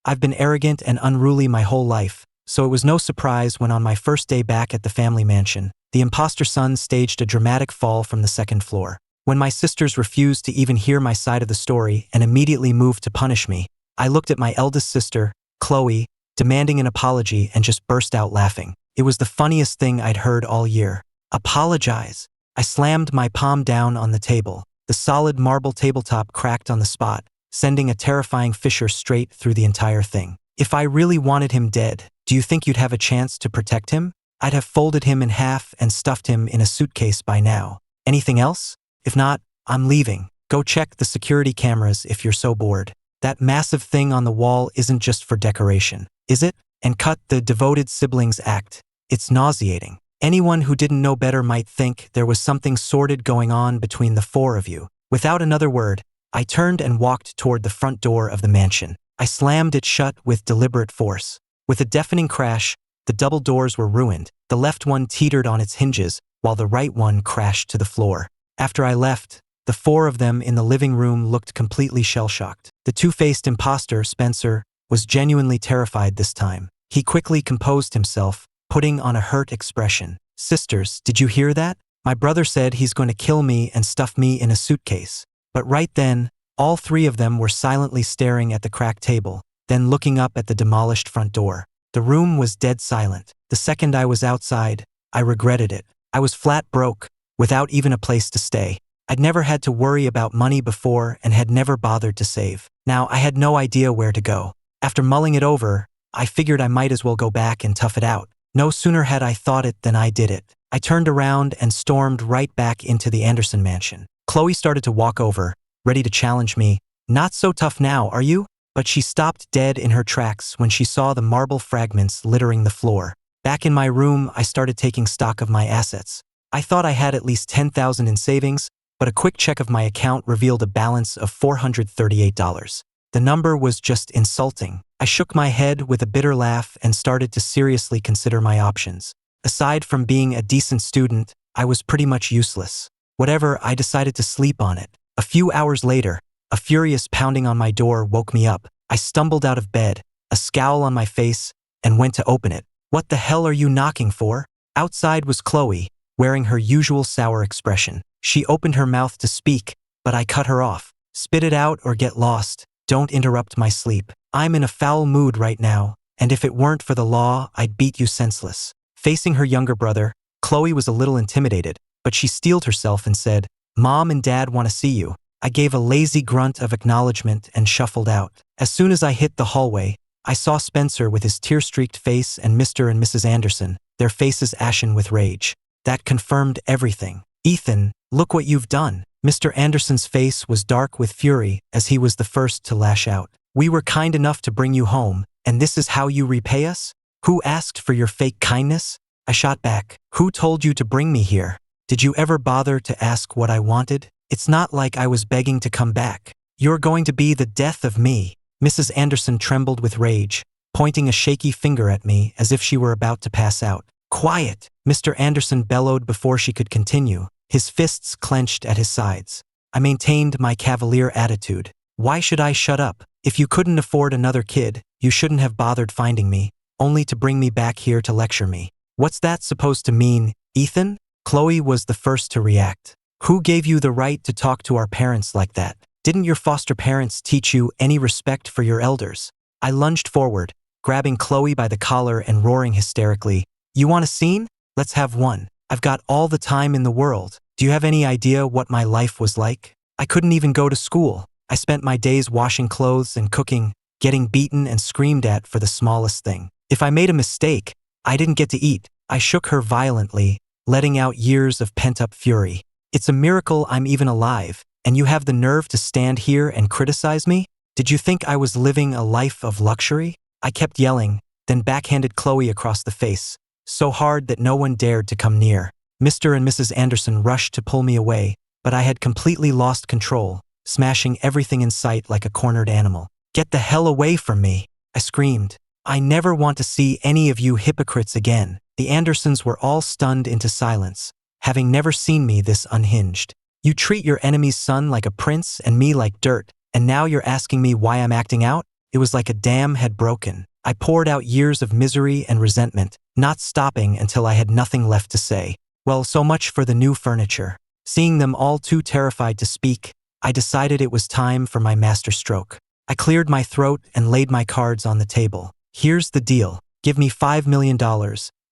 I've been arrogant and unruly my whole life, so it was no surprise when on my first day back at the family mansion, the imposter son staged a dramatic fall from the second floor. When my sisters refused to even hear my side of the story and immediately moved to punish me, I looked at my eldest sister, Chloe, demanding an apology and just burst out laughing. It was the funniest thing I'd heard all year. Apologize. I slammed my palm down on the table. The solid marble tabletop cracked on the spot, sending a terrifying fissure straight through the entire thing. If I really wanted him dead, do you think you'd have a chance to protect him? I'd have folded him in half and stuffed him in a suitcase by now. Anything else? If not, I'm leaving. Go check the security cameras if you're so bored. That massive thing on the wall isn't just for decoration, is it? And cut the devoted siblings act. It's nauseating. Anyone who didn't know better might think there was something sordid going on between the four of you. Without another word, I turned and walked toward the front door of the mansion. I slammed it shut with deliberate force. With a deafening crash, the double doors were ruined. The left one teetered on its hinges, while the right one crashed to the floor. After I left, the four of them in the living room looked completely shell-shocked. The two-faced imposter, Spencer, was genuinely terrified this time. He quickly composed himself, putting on a hurt expression. Sisters, did you hear that? My brother said he's going to kill me and stuff me in a suitcase. But right then, all three of them were silently staring at the cracked table, then looking up at the demolished front door. The room was dead silent. The second I was outside, I regretted it. I was flat broke, without even a place to stay. I'd never had to worry about money before and had never bothered to save. Now I had no idea where to go. After mulling it over, I figured I might as well go back and tough it out. No sooner had I thought it than I did it. I turned around and stormed right back into the Anderson mansion. Chloe started to walk over, ready to challenge me. Not so tough now, are you? But she stopped dead in her tracks when she saw the marble fragments littering the floor. Back in my room, I started taking stock of my assets. I thought I had at least $10,000 in savings, but a quick check of my account revealed a balance of $438. The number was just insulting. I shook my head with a bitter laugh and started to seriously consider my options. Aside from being a decent student, I was pretty much useless. Whatever, I decided to sleep on it. A few hours later, a furious pounding on my door woke me up. I stumbled out of bed, a scowl on my face, and went to open it. What the hell are you knocking for? Outside was Chloe, wearing her usual sour expression. She opened her mouth to speak, but I cut her off. Spit it out or get lost. Don't interrupt my sleep. I'm in a foul mood right now, and if it weren't for the law, I'd beat you senseless. Facing her younger brother, Chloe was a little intimidated, but she steeled herself and said, Mom and Dad want to see you. I gave a lazy grunt of acknowledgement and shuffled out. As soon as I hit the hallway, I saw Spencer with his tear-streaked face and Mr. and Mrs. Anderson, their faces ashen with rage. That confirmed everything. Ethan, look what you've done. Mr. Anderson's face was dark with fury as he was the first to lash out. We were kind enough to bring you home, and this is how you repay us? Who asked for your fake kindness? I shot back. Who told you to bring me here? Did you ever bother to ask what I wanted? It's not like I was begging to come back. You're going to be the death of me. Mrs. Anderson trembled with rage, pointing a shaky finger at me as if she were about to pass out. Quiet! Mr. Anderson bellowed before she could continue, his fists clenched at his sides. I maintained my cavalier attitude. Why should I shut up? If you couldn't afford another kid, you shouldn't have bothered finding me, only to bring me back here to lecture me. What's that supposed to mean, Ethan? Chloe was the first to react. Who gave you the right to talk to our parents like that? Didn't your foster parents teach you any respect for your elders? I lunged forward, grabbing Chloe by the collar and roaring hysterically, You want a scene? Let's have one. I've got all the time in the world. Do you have any idea what my life was like? I couldn't even go to school. I spent my days washing clothes and cooking, getting beaten and screamed at for the smallest thing. If I made a mistake, I didn't get to eat. I shook her violently, letting out years of pent-up fury. It's a miracle I'm even alive, and you have the nerve to stand here and criticize me? Did you think I was living a life of luxury? I kept yelling, then backhanded Chloe across the face, so hard that no one dared to come near. Mr. and Mrs. Anderson rushed to pull me away, but I had completely lost control, smashing everything in sight like a cornered animal. Get the hell away from me! I screamed. I never want to see any of you hypocrites again. The Andersons were all stunned into silence, having never seen me this unhinged. You treat your enemy's son like a prince and me like dirt, and now you're asking me why I'm acting out? It was like a dam had broken. I poured out years of misery and resentment, not stopping until I had nothing left to say. Well, so much for the new furniture. Seeing them all too terrified to speak, I decided it was time for my masterstroke. I cleared my throat and laid my cards on the table. Here's the deal. Give me $5 million,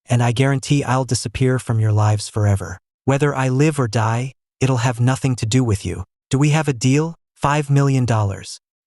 and I guarantee I'll disappear from your lives forever. Whether I live or die, it'll have nothing to do with you. Do we have a deal? $5 million.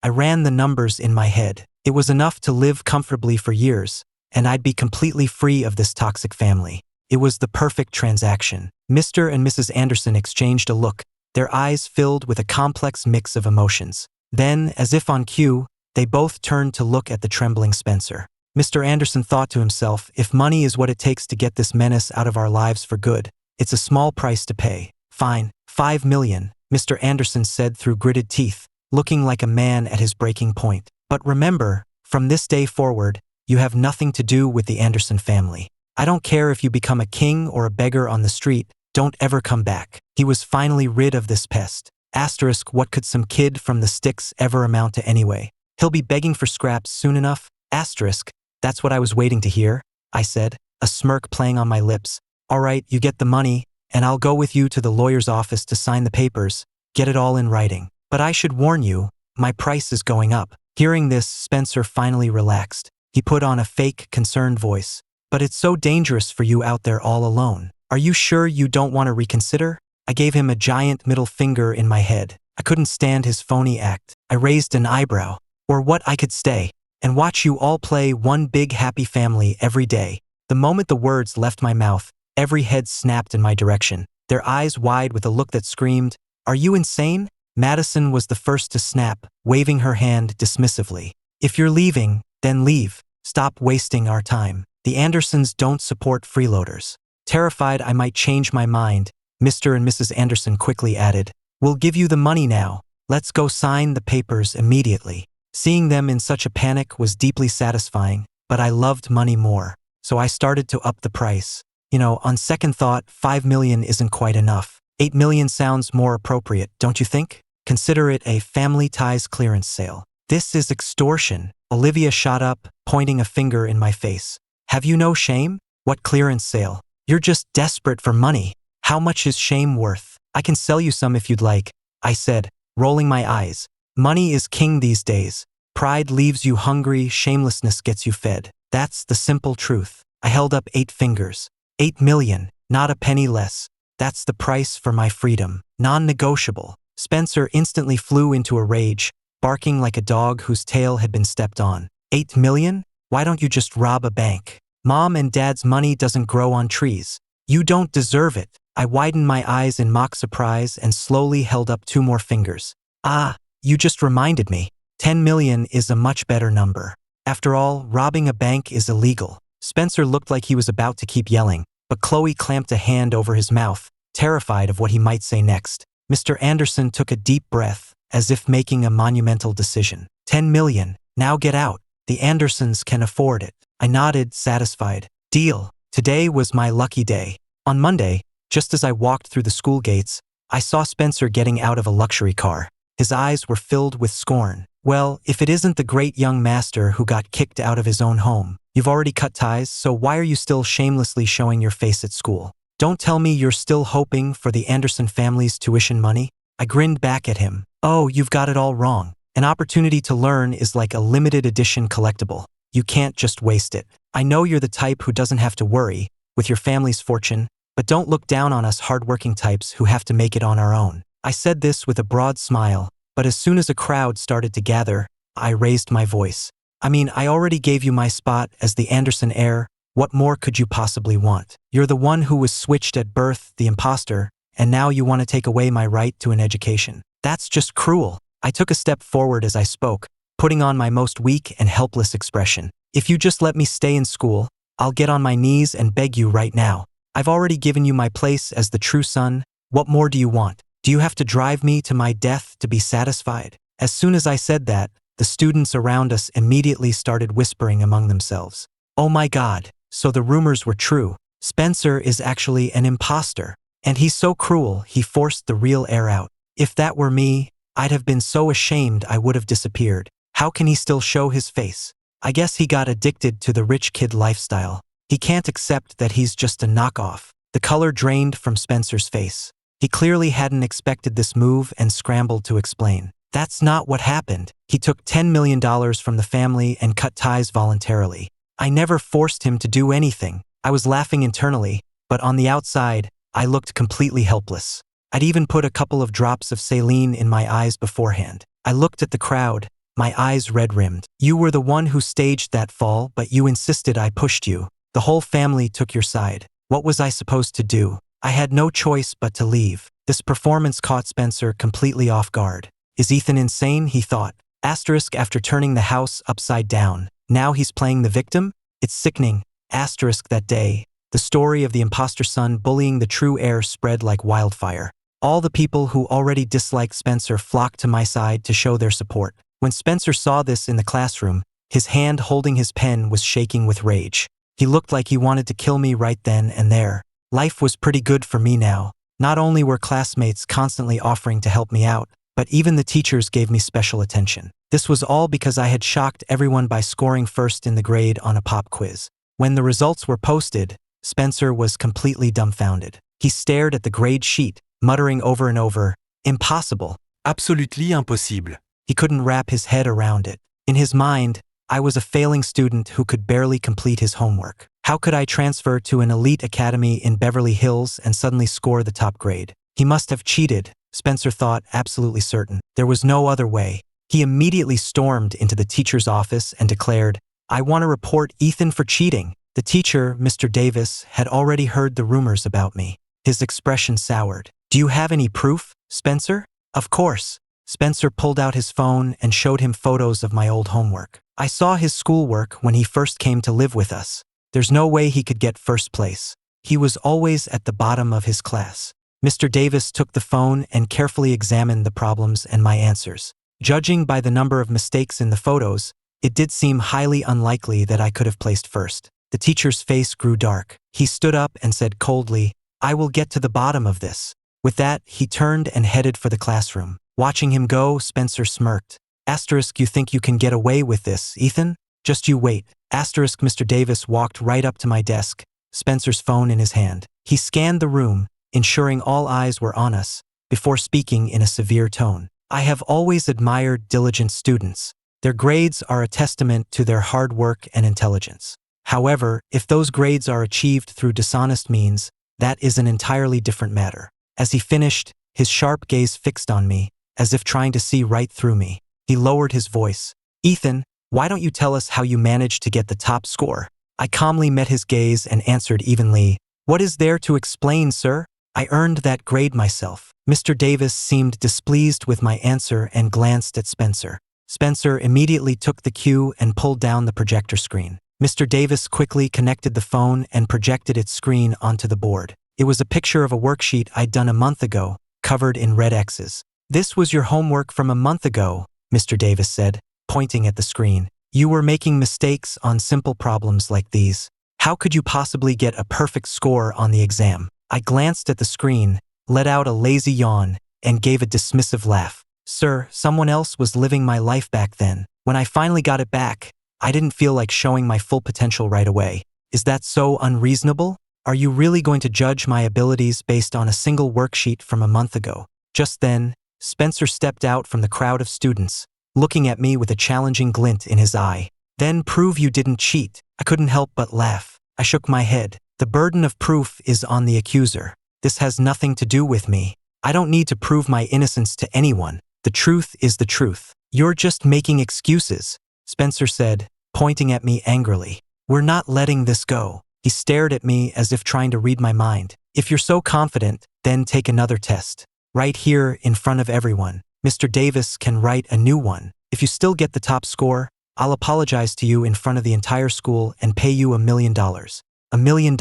I ran the numbers in my head. It was enough to live comfortably for years, and I'd be completely free of this toxic family. It was the perfect transaction. Mr. and Mrs. Anderson exchanged a look, their eyes filled with a complex mix of emotions. Then, as if on cue, they both turned to look at the trembling Spencer. Mr. Anderson thought to himself, if money is what it takes to get this menace out of our lives for good, it's a small price to pay. Fine, $5 million, Mr. Anderson said through gritted teeth, looking like a man at his breaking point. But remember, from this day forward, you have nothing to do with the Anderson family. I don't care if you become a king or a beggar on the street, don't ever come back. He was finally rid of this pest. Asterisk, what could some kid from the sticks ever amount to anyway? He'll be begging for scraps soon enough. Asterisk, that's what I was waiting to hear, I said, a smirk playing on my lips. All right, you get the money, and I'll go with you to the lawyer's office to sign the papers, get it all in writing. But I should warn you, my price is going up. Hearing this, Spencer finally relaxed. He put on a fake, concerned voice. But it's so dangerous for you out there all alone. Are you sure you don't want to reconsider? I gave him a giant middle finger in my head. I couldn't stand his phony act. I raised an eyebrow. Or what, I could stay and watch you all play one big happy family every day. The moment the words left my mouth, every head snapped in my direction, their eyes wide with a look that screamed, "Are you insane?" Madison was the first to snap, waving her hand dismissively. If you're leaving, then leave. Stop wasting our time. The Andersons don't support freeloaders. Terrified I might change my mind, Mr. and Mrs. Anderson quickly added, "We'll give you the money now. Let's go sign the papers immediately." Seeing them in such a panic was deeply satisfying, but I loved money more, so I started to up the price. On second thought, $5 million isn't quite enough. $8 million sounds more appropriate, don't you think? Consider it a family ties clearance sale. This is extortion. Olivia shot up, pointing a finger in my face. Have you no shame? What clearance sale? You're just desperate for money. How much is shame worth? I can sell you some if you'd like, I said, rolling my eyes. Money is king these days. Pride leaves you hungry, shamelessness gets you fed. That's the simple truth. I held up 8 fingers. 8 million, not a penny less. That's the price for my freedom. Non-negotiable. Spencer instantly flew into a rage, barking like a dog whose tail had been stepped on. 8 million? Why don't you just rob a bank? Mom and Dad's money doesn't grow on trees. You don't deserve it. I widened my eyes in mock surprise and slowly held up 2 more fingers. Ah, you just reminded me. 10 million is a much better number. After all, robbing a bank is illegal. Spencer looked like he was about to keep yelling, but Chloe clamped a hand over his mouth, terrified of what he might say next. Mr. Anderson took a deep breath, as if making a monumental decision. 10 million. Now get out. The Andersons can afford it. I nodded, satisfied. Deal. Today was my lucky day. On Monday, just as I walked through the school gates, I saw Spencer getting out of a luxury car. His eyes were filled with scorn. Well, if it isn't the great young master who got kicked out of his own home. You've already cut ties, so why are you still shamelessly showing your face at school? Don't tell me you're still hoping for the Anderson family's tuition money? I grinned back at him. Oh, you've got it all wrong. An opportunity to learn is like a limited edition collectible. You can't just waste it. I know you're the type who doesn't have to worry with your family's fortune, but don't look down on us hardworking types who have to make it on our own. I said this with a broad smile, but as soon as a crowd started to gather, I raised my voice. I already gave you my spot as the Anderson heir. What more could you possibly want? You're the one who was switched at birth, the imposter, and now you want to take away my right to an education. That's just cruel. I took a step forward as I spoke, putting on my most weak and helpless expression. If you just let me stay in school, I'll get on my knees and beg you right now. I've already given you my place as the true son. What more do you want? Do you have to drive me to my death to be satisfied? As soon as I said that, the students around us immediately started whispering among themselves. Oh my God, so the rumors were true. Spencer is actually an imposter. And he's so cruel, he forced the real heir out. If that were me, I'd have been so ashamed I would have disappeared. How can he still show his face? I guess he got addicted to the rich kid lifestyle. He can't accept that he's just a knockoff. The color drained from Spencer's face. He clearly hadn't expected this move and scrambled to explain. That's not what happened. He took $10 million from the family and cut ties voluntarily. I never forced him to do anything. I was laughing internally, but on the outside, I looked completely helpless. I'd even put a couple of drops of saline in my eyes beforehand. I looked at the crowd, my eyes red-rimmed. You were the one who staged that fall, but you insisted I pushed you. The whole family took your side. What was I supposed to do? I had no choice but to leave. This performance caught Spencer completely off guard. Is Ethan insane? He thought. Asterisk after turning the house upside down. Now he's playing the victim? It's sickening. Asterisk that day. The story of the imposter son bullying the true heir spread like wildfire. All the people who already disliked Spencer flocked to my side to show their support. When Spencer saw this in the classroom, his hand holding his pen was shaking with rage. He looked like he wanted to kill me right then and there. Life was pretty good for me now. Not only were classmates constantly offering to help me out, but even the teachers gave me special attention. This was all because I had shocked everyone by scoring first in the grade on a pop quiz. When the results were posted, Spencer was completely dumbfounded. He stared at the grade sheet, muttering over and over, "Impossible. Absolutely impossible." He couldn't wrap his head around it. In his mind, I was a failing student who could barely complete his homework. How could I transfer to an elite academy in Beverly Hills and suddenly score the top grade? He must have cheated, Spencer thought, absolutely certain. There was no other way. He immediately stormed into the teacher's office and declared, "I want to report Ethan for cheating." The teacher, Mr. Davis, had already heard the rumors about me. His expression soured. "Do you have any proof, Spencer?" "Of course." Spencer pulled out his phone and showed him photos of my old homework. I saw his schoolwork when he first came to live with us. There's no way he could get first place. He was always at the bottom of his class. Mr. Davis took the phone and carefully examined the problems and my answers. Judging by the number of mistakes in the photos, it did seem highly unlikely that I could have placed first. The teacher's face grew dark. He stood up and said coldly, "I will get to the bottom of this." With that, he turned and headed for the classroom. Watching him go, Spencer smirked. Asterisk, you think you can get away with this, Ethan? Just you wait. Asterisk, Mr. Davis walked right up to my desk, Spencer's phone in his hand. He scanned the room, ensuring all eyes were on us, before speaking in a severe tone. I have always admired diligent students. Their grades are a testament to their hard work and intelligence. However, if those grades are achieved through dishonest means, that is an entirely different matter. As he finished, his sharp gaze fixed on me, as if trying to see right through me. He lowered his voice. "Ethan, why don't you tell us how you managed to get the top score?" I calmly met his gaze and answered evenly, "What is there to explain, sir? I earned that grade myself." Mr. Davis seemed displeased with my answer and glanced at Spencer. Spencer immediately took the cue and pulled down the projector screen. Mr. Davis quickly connected the phone and projected its screen onto the board. It was a picture of a worksheet I'd done a month ago, covered in red X's. "This was your homework from a month ago," Mr. Davis said, pointing at the screen. "You were making mistakes on simple problems like these. How could you possibly get a perfect score on the exam?" I glanced at the screen, let out a lazy yawn, and gave a dismissive laugh. "Sir, someone else was living my life back then. When I finally got it back, I didn't feel like showing my full potential right away. Is that so unreasonable? Are you really going to judge my abilities based on a single worksheet from a month ago?" Just then, Spencer stepped out from the crowd of students, looking at me with a challenging glint in his eye. "Then prove you didn't cheat." I couldn't help but laugh. I shook my head. "The burden of proof is on the accuser. This has nothing to do with me. I don't need to prove my innocence to anyone. The truth is the truth." "You're just making excuses," Spencer said, pointing at me angrily. "We're not letting this go." He stared at me as if trying to read my mind. "If you're so confident, then take another test. Right here in front of everyone. Mr. Davis can write a new one. If you still get the top score, I'll apologize to you in front of the entire school and pay you $1 million. $1 million.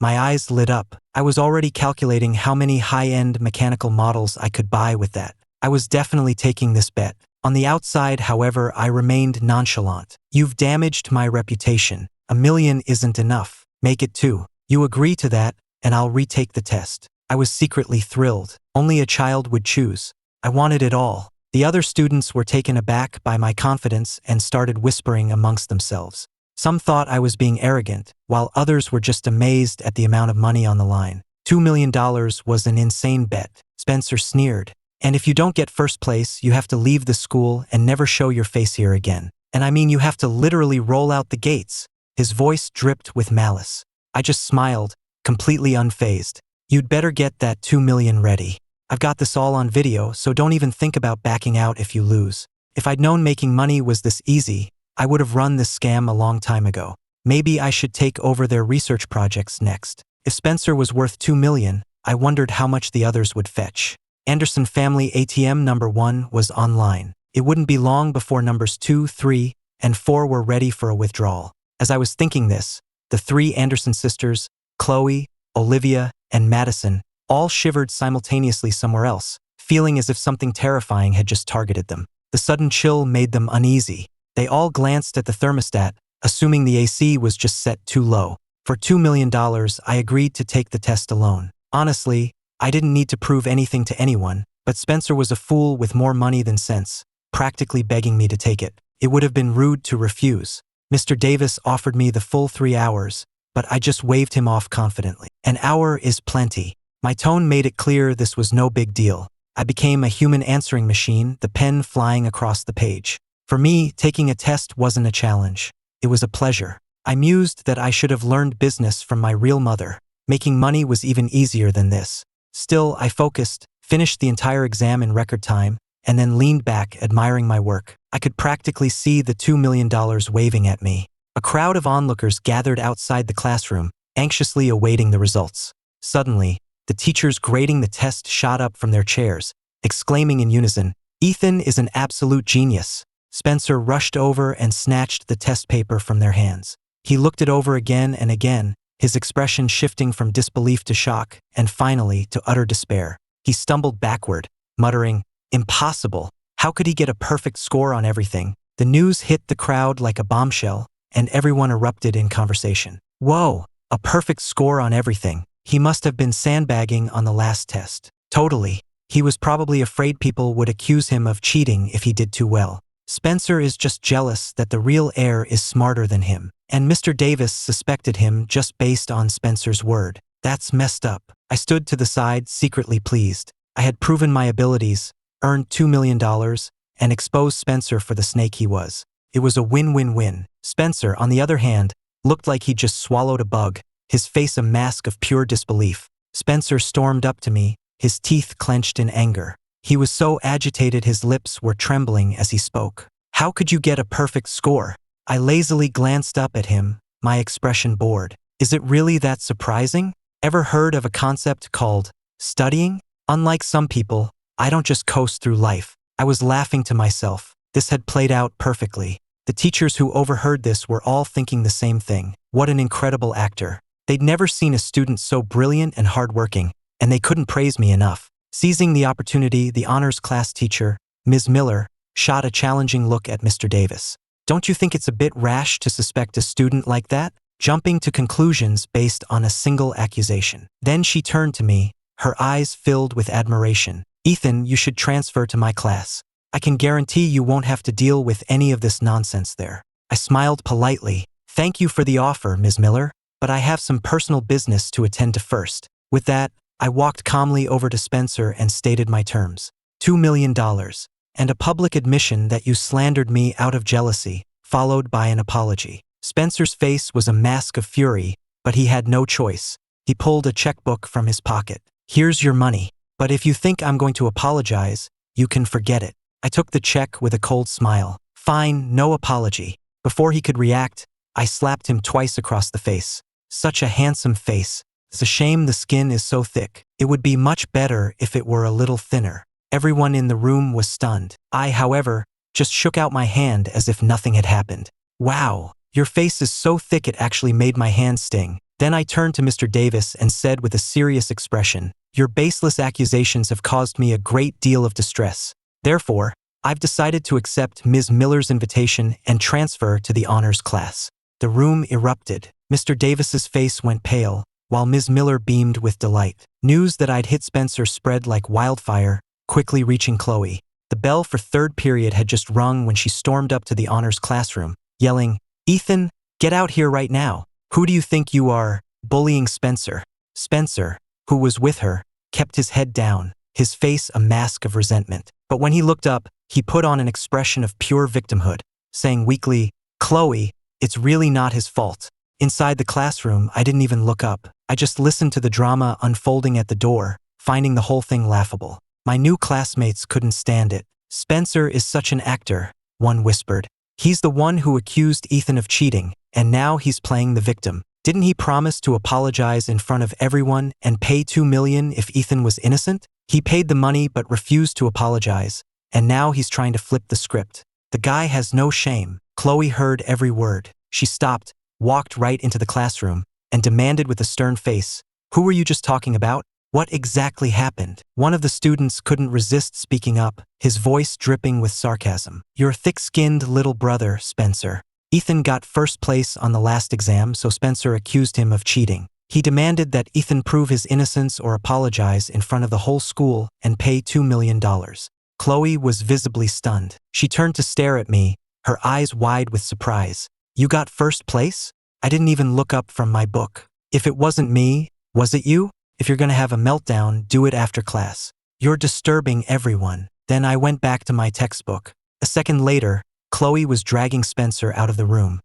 My eyes lit up. I was already calculating how many high-end mechanical models I could buy with that. I was definitely taking this bet. On the outside, however, I remained nonchalant. "You've damaged my reputation. $1 million isn't enough. Make it 2. You agree to that, and I'll retake the test." I was secretly thrilled. Only a child would choose. I wanted it all. The other students were taken aback by my confidence and started whispering amongst themselves. Some thought I was being arrogant, while others were just amazed at the amount of money on the line. $2 million was an insane bet, Spencer sneered. And if you don't get first place, you have to leave the school and never show your face here again. And I mean, you have to literally roll out the gates. His voice dripped with malice. I just smiled, completely unfazed. You'd better get that 2 million ready. I've got this all on video, so don't even think about backing out if you lose. If I'd known making money was this easy, I would have run this scam a long time ago. Maybe I should take over their research projects next. If Spencer was worth 2 million, I wondered how much the others would fetch. Anderson family ATM number 1 was online. It wouldn't be long before numbers 2, 3, and 4 were ready for a withdrawal. As I was thinking this, the 3 Anderson sisters, Chloe, Olivia, and Madison, all shivered simultaneously somewhere else, feeling as if something terrifying had just targeted them. The sudden chill made them uneasy. They all glanced at the thermostat, assuming the AC was just set too low. For $2 million, I agreed to take the test alone. Honestly, I didn't need to prove anything to anyone, but Spencer was a fool with more money than sense, practically begging me to take it. It would have been rude to refuse. Mr. Davis offered me the full 3 hours, but I just waved him off confidently. An hour is plenty. My tone made it clear this was no big deal. I became a human answering machine, the pen flying across the page. For me, taking a test wasn't a challenge. It was a pleasure. I mused that I should have learned business from my real mother. Making money was even easier than this. Still, I focused, finished the entire exam in record time, and then leaned back, admiring my work. I could practically see the $2 million waving at me. A crowd of onlookers gathered outside the classroom, anxiously awaiting the results. Suddenly, the teachers grading the test shot up from their chairs, exclaiming in unison, "Ethan is an absolute genius." Spencer rushed over and snatched the test paper from their hands. He looked it over again and again, his expression shifting from disbelief to shock, and finally to utter despair. He stumbled backward, muttering, "Impossible. How could he get a perfect score on everything?" The news hit the crowd like a bombshell, and everyone erupted in conversation. Whoa, a perfect score on everything. He must have been sandbagging on the last test. Totally. He was probably afraid people would accuse him of cheating if he did too well. Spencer is just jealous that the real heir is smarter than him, and Mr. Davis suspected him just based on Spencer's word. That's messed up. I stood to the side, secretly pleased. I had proven my abilities, earned $2 million, and exposed Spencer for the snake he was. It was a win-win-win. Spencer, on the other hand, looked like he'd just swallowed a bug, his face a mask of pure disbelief. Spencer stormed up to me, his teeth clenched in anger. He was so agitated his lips were trembling as he spoke. "How could you get a perfect score?" I lazily glanced up at him, my expression bored. "Is it really that surprising? Ever heard of a concept called studying? Unlike some people, I don't just coast through life." I was laughing to myself. This had played out perfectly. The teachers who overheard this were all thinking the same thing. What an incredible actor. They'd never seen a student so brilliant and hardworking, and they couldn't praise me enough. Seizing the opportunity, the honors class teacher, Ms. Miller, shot a challenging look at Mr. Davis. "Don't you think it's a bit rash to suspect a student like that? Jumping to conclusions based on a single accusation." Then she turned to me, her eyes filled with admiration. "Ethan, you should transfer to my class. I can guarantee you won't have to deal with any of this nonsense there." I smiled politely. "Thank you for the offer, Ms. Miller, but I have some personal business to attend to first." With that, I walked calmly over to Spencer and stated my terms. $2 million, and a public admission that you slandered me out of jealousy, followed by an apology. Spencer's face was a mask of fury, but he had no choice. He pulled a checkbook from his pocket. "Here's your money, but if you think I'm going to apologize, you can forget it." I took the check with a cold smile. "Fine, no apology." Before he could react, I slapped him twice across the face. Such a handsome face. It's a shame the skin is so thick. It would be much better if it were a little thinner. Everyone in the room was stunned. I, however, just shook out my hand as if nothing had happened. "Wow, your face is so thick it actually made my hand sting." Then I turned to Mr. Davis and said with a serious expression, "Your baseless accusations have caused me a great deal of distress. Therefore, I've decided to accept Ms. Miller's invitation and transfer to the honors class." The room erupted. Mr. Davis's face went pale, while Ms. Miller beamed with delight. News that I'd hit Spencer spread like wildfire, quickly reaching Chloe. The bell for third period had just rung when she stormed up to the honors classroom, yelling, "Ethan, get out here right now. Who do you think you are, bullying Spencer?" Spencer, who was with her, kept his head down, his face a mask of resentment. But when he looked up, he put on an expression of pure victimhood, saying weakly, "Chloe, it's really not his fault." Inside the classroom, I didn't even look up. I just listened to the drama unfolding at the door, finding the whole thing laughable. My new classmates couldn't stand it. "Spencer is such an actor," one whispered. "He's the one who accused Ethan of cheating, and now he's playing the victim. Didn't he promise to apologize in front of everyone and pay $2 million if Ethan was innocent? He paid the money but refused to apologize, and now he's trying to flip the script. The guy has no shame." Chloe heard every word. She stopped, walked right into the classroom, and demanded with a stern face, "Who were you just talking about? What exactly happened?" One of the students couldn't resist speaking up, his voice dripping with sarcasm. "Your thick-skinned little brother, Spencer. Ethan got first place on the last exam, so Spencer accused him of cheating. He demanded that Ethan prove his innocence or apologize in front of the whole school and pay $2 million. Chloe was visibly stunned. She turned to stare at me, her eyes wide with surprise. "You got first place? I didn't even look up from my book. If it wasn't me, was it you? If you're gonna have a meltdown, do it after class. You're disturbing everyone." Then I went back to my textbook. A second later, Chloe was dragging Spencer out of the room.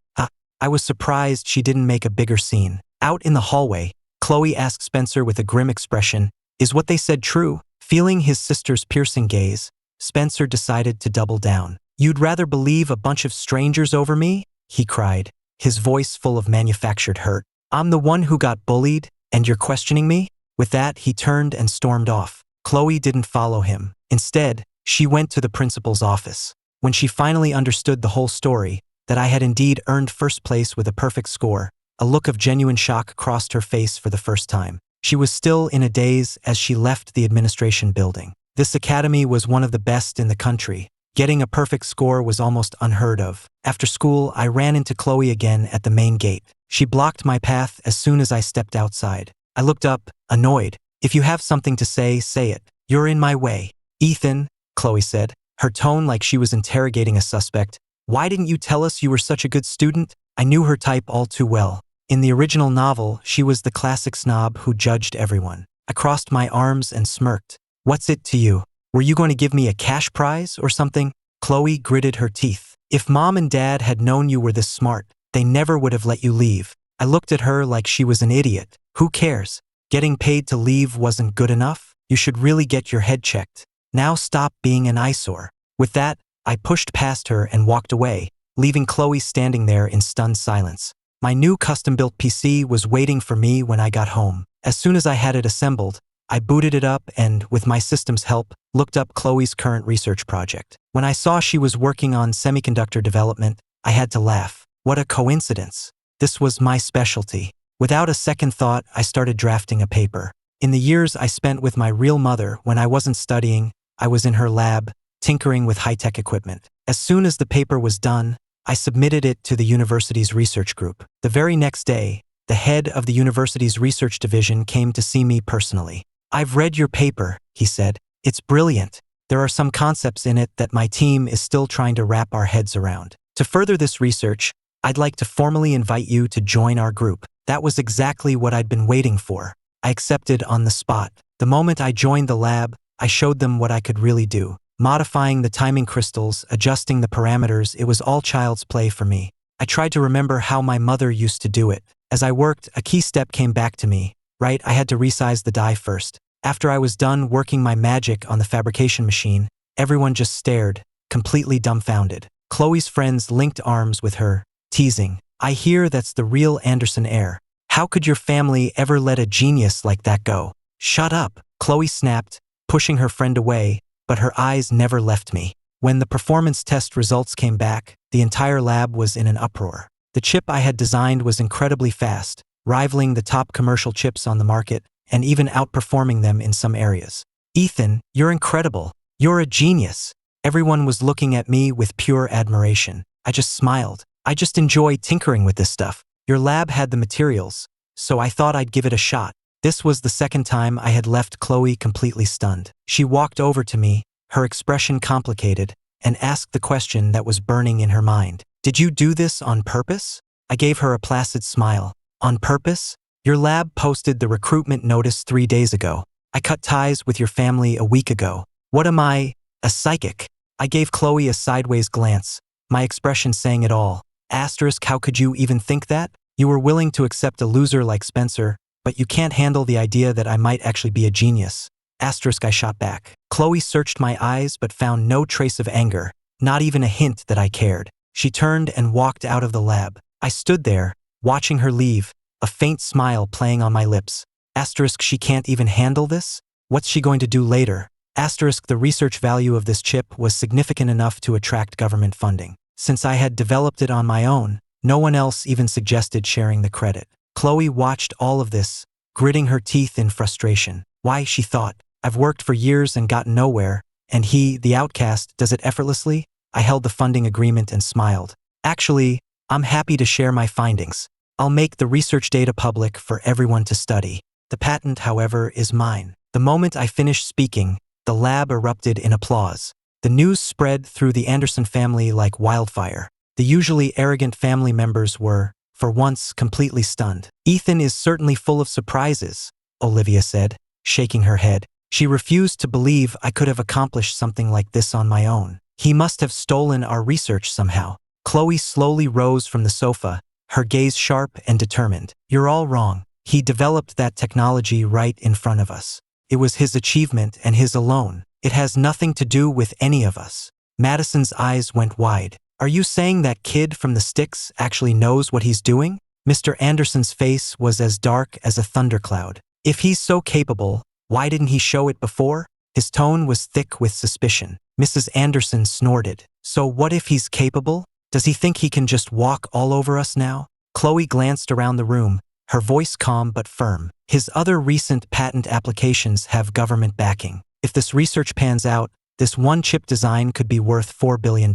I was surprised she didn't make a bigger scene. Out in the hallway, Chloe asked Spencer with a grim expression, "Is what they said true?" Feeling his sister's piercing gaze, Spencer decided to double down. "You'd rather believe a bunch of strangers over me?" he cried, his voice full of manufactured hurt. "I'm the one who got bullied, and you're questioning me?" With that, he turned and stormed off. Chloe didn't follow him. Instead, she went to the principal's office. When she finally understood the whole story, that I had indeed earned first place with a perfect score, a look of genuine shock crossed her face for the first time. She was still in a daze as she left the administration building. This academy was one of the best in the country. Getting a perfect score was almost unheard of. After school, I ran into Chloe again at the main gate. She blocked my path as soon as I stepped outside. I looked up, annoyed. "If you have something to say, say it. You're in my way." "Ethan," Chloe said, her tone like she was interrogating a suspect, "why didn't you tell us you were such a good student?" I knew her type all too well. In the original novel, she was the classic snob who judged everyone. I crossed my arms and smirked. "What's it to you? Were you going to give me a cash prize or something?" Chloe gritted her teeth. "If Mom and Dad had known you were this smart, they never would have let you leave." I looked at her like she was an idiot. "Who cares? Getting paid to leave wasn't good enough? You should really get your head checked. Now stop being an eyesore." With that, I pushed past her and walked away, leaving Chloe standing there in stunned silence. My new custom-built PC was waiting for me when I got home. As soon as I had it assembled, I booted it up and, with my system's help, looked up Chloe's current research project. When I saw she was working on semiconductor development, I had to laugh. What a coincidence. This was my specialty. Without a second thought, I started drafting a paper. In the years I spent with my real mother, when I wasn't studying, I was in her lab, tinkering with high-tech equipment. As soon as the paper was done, I submitted it to the university's research group. The very next day, the head of the university's research division came to see me personally. "I've read your paper," he said. "It's brilliant. There are some concepts in it that my team is still trying to wrap our heads around. To further this research, I'd like to formally invite you to join our group." That was exactly what I'd been waiting for. I accepted on the spot. The moment I joined the lab, I showed them what I could really do. Modifying the timing crystals, adjusting the parameters, it was all child's play for me. I tried to remember how my mother used to do it. As I worked, a key step came back to me. Right, I had to resize the die first. After I was done working my magic on the fabrication machine, everyone just stared, completely dumbfounded. Chloe's friends linked arms with her, teasing, "I hear that's the real Anderson heir. How could your family ever let a genius like that go?" "Shut up," Chloe snapped, pushing her friend away, but her eyes never left me. When the performance test results came back, the entire lab was in an uproar. The chip I had designed was incredibly fast, rivaling the top commercial chips on the market, and even outperforming them in some areas. "Ethan, you're incredible. You're a genius." Everyone was looking at me with pure admiration. I just smiled. "I just enjoy tinkering with this stuff. Your lab had the materials, so I thought I'd give it a shot." This was the second time I had left Chloe completely stunned. She walked over to me, her expression complicated, and asked the question that was burning in her mind. Did you do this on purpose? I gave her a placid smile. On purpose? Your lab posted the recruitment notice 3 days ago. I cut ties with your family a week ago. What am I? A psychic? I gave Chloe a sideways glance, my expression saying it all. Asterisk, how could you even think that? You were willing to accept a loser like Spencer, but you can't handle the idea that I might actually be a genius. Asterisk, I shot back. Chloe searched my eyes but found no trace of anger, not even a hint that I cared. She turned and walked out of the lab. I stood there, watching her leave, a faint smile playing on my lips. Asterisk, she can't even handle this? What's she going to do later? Asterisk, the research value of this chip was significant enough to attract government funding. Since I had developed it on my own, no one else even suggested sharing the credit. Chloe watched all of this, gritting her teeth in frustration. Why, she thought, I've worked for years and gotten nowhere, and he, the outcast, does it effortlessly? I held the funding agreement and smiled. Actually, I'm happy to share my findings. I'll make the research data public for everyone to study. The patent, however, is mine. The moment I finished speaking, the lab erupted in applause. The news spread through the Anderson family like wildfire. The usually arrogant family members were, for once, completely stunned. Ethan is certainly full of surprises, Olivia said, shaking her head. She refused to believe I could have accomplished something like this on my own. He must have stolen our research somehow. Chloe slowly rose from the sofa, her gaze sharp and determined. You're all wrong. He developed that technology right in front of us. It was his achievement and his alone. It has nothing to do with any of us. Madison's eyes went wide. Are you saying that kid from the sticks actually knows what he's doing? Mr. Anderson's face was as dark as a thundercloud. If he's so capable, why didn't he show it before? His tone was thick with suspicion. Mrs. Anderson snorted. So what if he's capable? Does he think he can just walk all over us now? Chloe glanced around the room, her voice calm but firm. His other recent patent applications have government backing. If this research pans out, this one chip design could be worth $4 billion.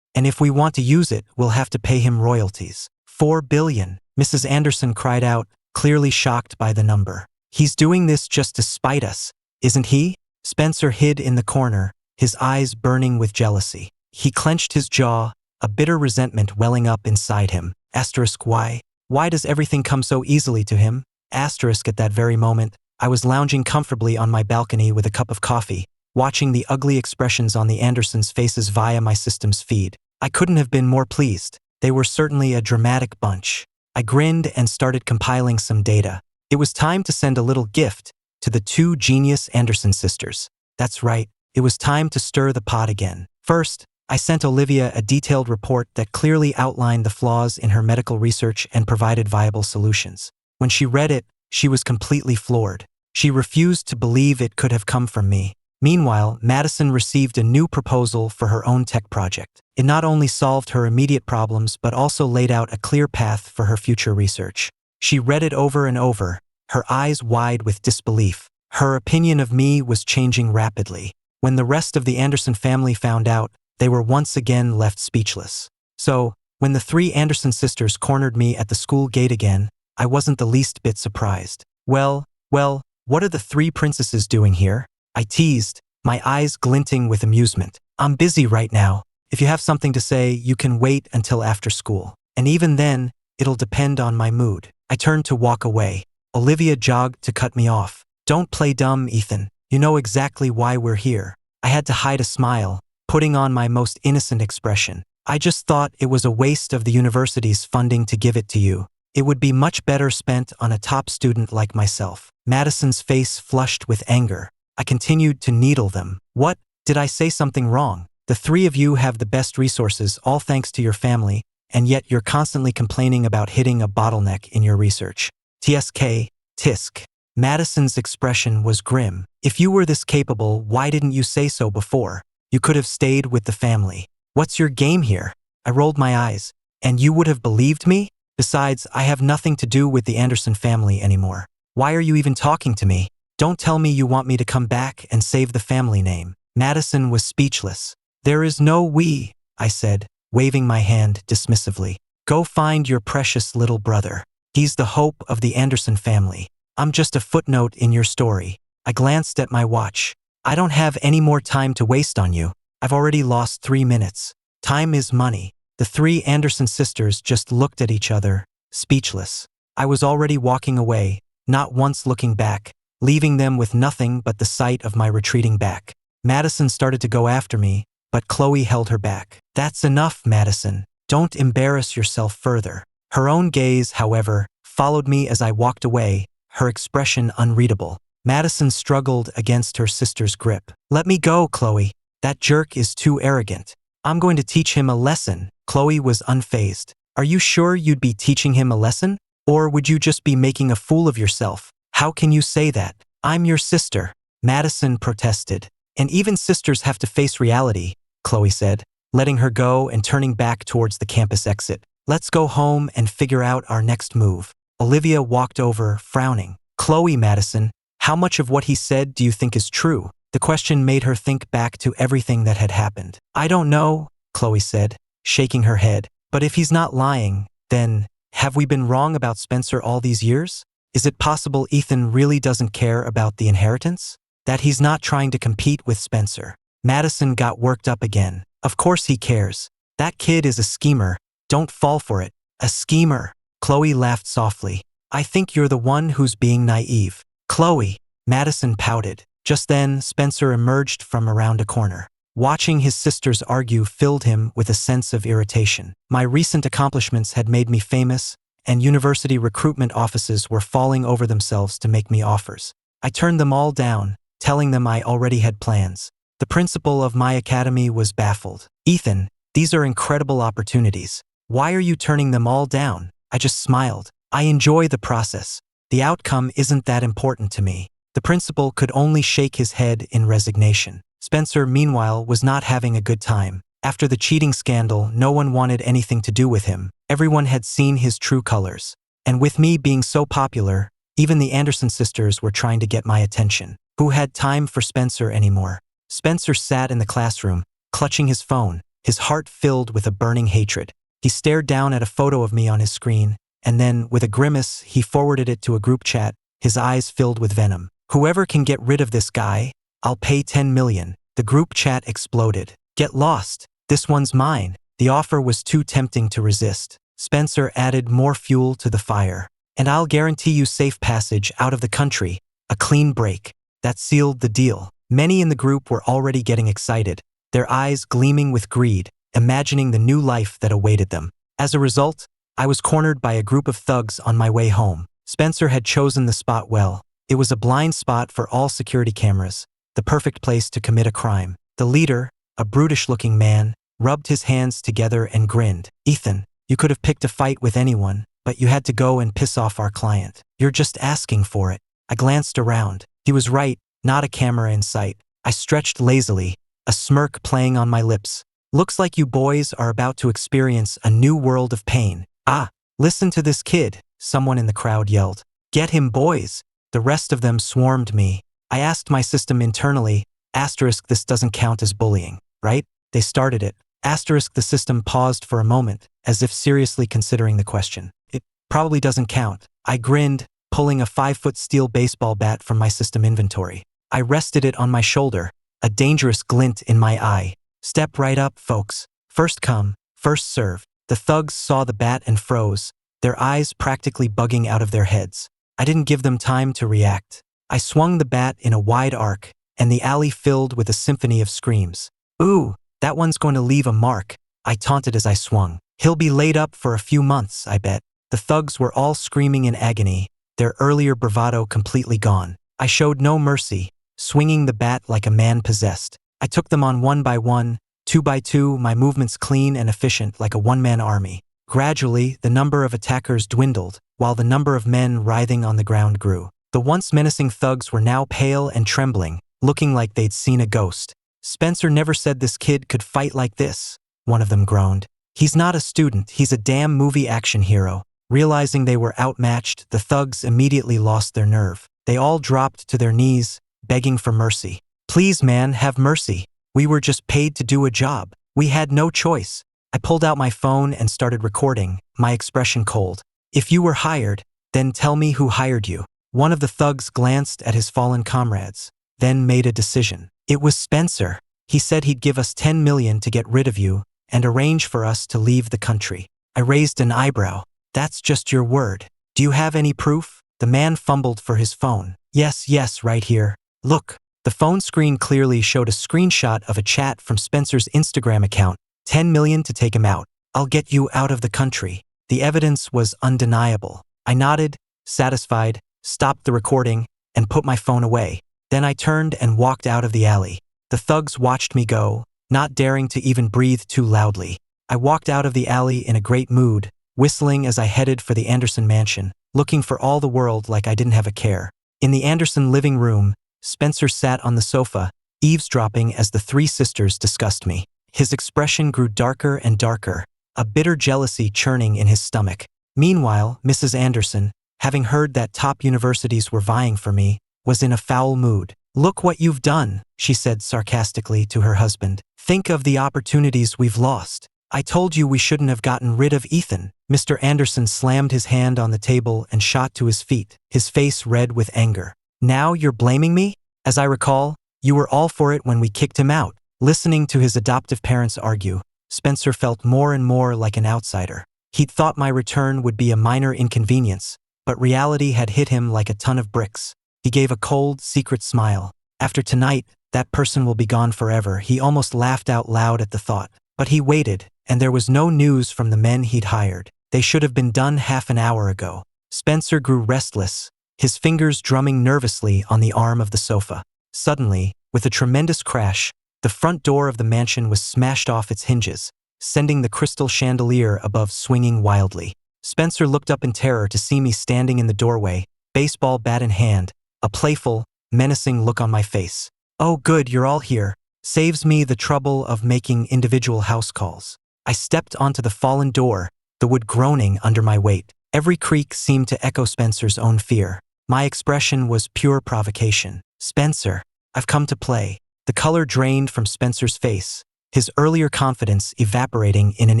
And if we want to use it, we'll have to pay him royalties. $4 billion, Mrs. Anderson cried out, clearly shocked by the number. He's doing this just to spite us, isn't he? Spencer hid in the corner, his eyes burning with jealousy. He clenched his jaw, a bitter resentment welling up inside him. Asterisk, why? Why does everything come so easily to him? Asterisk, at that very moment, I was lounging comfortably on my balcony with a cup of coffee, watching the ugly expressions on the Andersons' faces via my system's feed. I couldn't have been more pleased. They were certainly a dramatic bunch. I grinned and started compiling some data. It was time to send a little gift to the two genius Anderson sisters. That's right, it was time to stir the pot again. First, I sent Olivia a detailed report that clearly outlined the flaws in her medical research and provided viable solutions. When she read it, she was completely floored. She refused to believe it could have come from me. Meanwhile, Madison received a new proposal for her own tech project. It not only solved her immediate problems but also laid out a clear path for her future research. She read it over and over, her eyes wide with disbelief. Her opinion of me was changing rapidly. When the rest of the Anderson family found out, they were once again left speechless. So, when the three Anderson sisters cornered me at the school gate again, I wasn't the least bit surprised. Well, what are the three princesses doing here? I teased, my eyes glinting with amusement. I'm busy right now. If you have something to say, you can wait until after school. And even then, it'll depend on my mood. I turned to walk away. Olivia jogged to cut me off. Don't play dumb, Ethan. You know exactly why we're here. I had to hide a smile, putting on my most innocent expression. I just thought it was a waste of the university's funding to give it to you. It would be much better spent on a top student like myself. Madison's face flushed with anger. I continued to needle them. What? Did I say something wrong? The three of you have the best resources, all thanks to your family, and yet you're constantly complaining about hitting a bottleneck in your research. TSK, tisk. Madison's expression was grim. If you were this capable, why didn't you say so before? You could have stayed with the family. What's your game here? I rolled my eyes. And you would have believed me? Besides, I have nothing to do with the Anderson family anymore. Why are you even talking to me? Don't tell me you want me to come back and save the family name. Madison was speechless. There is no we, I said, waving my hand dismissively. Go find your precious little brother. He's the hope of the Anderson family. I'm just a footnote in your story. I glanced at my watch. I don't have any more time to waste on you. I've already lost 3 minutes. Time is money. The three Anderson sisters just looked at each other, speechless. I was already walking away, not once looking back, leaving them with nothing but the sight of my retreating back. Madison started to go after me, but Chloe held her back. That's enough, Madison. Don't embarrass yourself further. Her own gaze, however, followed me as I walked away, her expression unreadable. Madison struggled against her sister's grip. Let me go, Chloe. That jerk is too arrogant. I'm going to teach him a lesson. Chloe was unfazed. Are you sure you'd be teaching him a lesson? Or would you just be making a fool of yourself? How can you say that? I'm your sister. Madison protested. And even sisters have to face reality, Chloe said, letting her go and turning back towards the campus exit. Let's go home and figure out our next move. Olivia walked over, frowning. Chloe, Madison, how much of what he said do you think is true? The question made her think back to everything that had happened. I don't know, Chloe said, shaking her head. But if he's not lying, then, have we been wrong about Spencer all these years? Is it possible Ethan really doesn't care about the inheritance? That he's not trying to compete with Spencer? Madison got worked up again. Of course he cares. That kid is a schemer. Don't fall for it. A schemer. Chloe laughed softly. I think you're the one who's being naive. Chloe. Madison pouted. Just then, Spencer emerged from around a corner. Watching his sisters argue filled him with a sense of irritation. My recent accomplishments had made me famous, and university recruitment offices were falling over themselves to make me offers. I turned them all down, telling them I already had plans. The principal of my academy was baffled. Ethan, these are incredible opportunities. Why are you turning them all down? I just smiled. I enjoy the process. The outcome isn't that important to me. The principal could only shake his head in resignation. Spencer, meanwhile, was not having a good time. After the cheating scandal, no one wanted anything to do with him. Everyone had seen his true colors. And with me being so popular, even the Anderson sisters were trying to get my attention. Who had time for Spencer anymore? Spencer sat in the classroom, clutching his phone, his heart filled with a burning hatred. He stared down at a photo of me on his screen, and then, with a grimace, he forwarded it to a group chat, his eyes filled with venom. Whoever can get rid of this guy, I'll pay 10 million. The group chat exploded. Get lost. This one's mine. The offer was too tempting to resist. Spencer added more fuel to the fire. And I'll guarantee you safe passage out of the country, a clean break. That sealed the deal. Many in the group were already getting excited, their eyes gleaming with greed, imagining the new life that awaited them. As a result, I was cornered by a group of thugs on my way home. Spencer had chosen the spot well. It was a blind spot for all security cameras, the perfect place to commit a crime. The leader, a brutish-looking man, rubbed his hands together and grinned. Ethan, you could have picked a fight with anyone, but you had to go and piss off our client. You're just asking for it. I glanced around. He was right, not a camera in sight. I stretched lazily, a smirk playing on my lips. Looks like you boys are about to experience a new world of pain. Ah, listen to this kid, someone in the crowd yelled. Get him, boys. The rest of them swarmed me. I asked my system internally, this doesn't count as bullying, right? They started it. The system paused for a moment, as if seriously considering the question. It probably doesn't count. I grinned, pulling a 5-foot steel baseball bat from my system inventory. I rested it on my shoulder, a dangerous glint in my eye. Step right up, folks. First come, first serve. The thugs saw the bat and froze, their eyes practically bugging out of their heads. I didn't give them time to react. I swung the bat in a wide arc, and the alley filled with a symphony of screams. Ooh, that one's going to leave a mark, I taunted as I swung. He'll be laid up for a few months, I bet. The thugs were all screaming in agony, their earlier bravado completely gone. I showed no mercy, swinging the bat like a man possessed. I took them on one by one, two by two, my movements clean and efficient like a one-man army. Gradually, the number of attackers dwindled, while the number of men writhing on the ground grew. The once menacing thugs were now pale and trembling, looking like they'd seen a ghost. Spencer never said this kid could fight like this, one of them groaned. He's not a student, he's a damn movie action hero. Realizing they were outmatched, the thugs immediately lost their nerve. They all dropped to their knees, begging for mercy. Please, man, have mercy. We were just paid to do a job. We had no choice. I pulled out my phone and started recording, my expression cold. If you were hired, then tell me who hired you. One of the thugs glanced at his fallen comrades. then made a decision. It was Spencer. He said he'd give us 10 million to get rid of you and arrange for us to leave the country. I raised an eyebrow. That's just your word. Do you have any proof? The man fumbled for his phone. Yes, right here. Look. The phone screen clearly showed a screenshot of a chat from Spencer's Instagram account. 10 million to take him out. I'll get you out of the country. The evidence was undeniable. I nodded, satisfied, stopped the recording, and put my phone away. Then I turned and walked out of the alley. The thugs watched me go, not daring to even breathe too loudly. I walked out of the alley in a great mood, whistling as I headed for the Anderson mansion, looking for all the world like I didn't have a care. In the Anderson living room, Spencer sat on the sofa, eavesdropping as the three sisters discussed me. His expression grew darker and darker, a bitter jealousy churning in his stomach. Meanwhile, Mrs. Anderson, having heard that top universities were vying for me, was in a foul mood. Look what you've done, she said sarcastically to her husband. Think of the opportunities we've lost. I told you we shouldn't have gotten rid of Ethan. Mr. Anderson slammed his hand on the table and shot to his feet, his face red with anger. Now you're blaming me? As I recall, you were all for it when we kicked him out. Listening to his adoptive parents argue, Spencer felt more and more like an outsider. He'd thought my return would be a minor inconvenience, but reality had hit him like a ton of bricks. He gave a cold, secret smile. After tonight, that person will be gone forever. He almost laughed out loud at the thought. But he waited, and there was no news from the men he'd hired. They should have been done half an hour ago. Spencer grew restless, his fingers drumming nervously on the arm of the sofa. Suddenly, with a tremendous crash, the front door of the mansion was smashed off its hinges, sending the crystal chandelier above swinging wildly. Spencer looked up in terror to see me standing in the doorway, baseball bat in hand, a playful, menacing look on my face. Oh good, you're all here. Saves me the trouble of making individual house calls. I stepped onto the fallen door, the wood groaning under my weight. Every creak seemed to echo Spencer's own fear. My expression was pure provocation. Spencer, I've come to play. The color drained from Spencer's face, his earlier confidence evaporating in an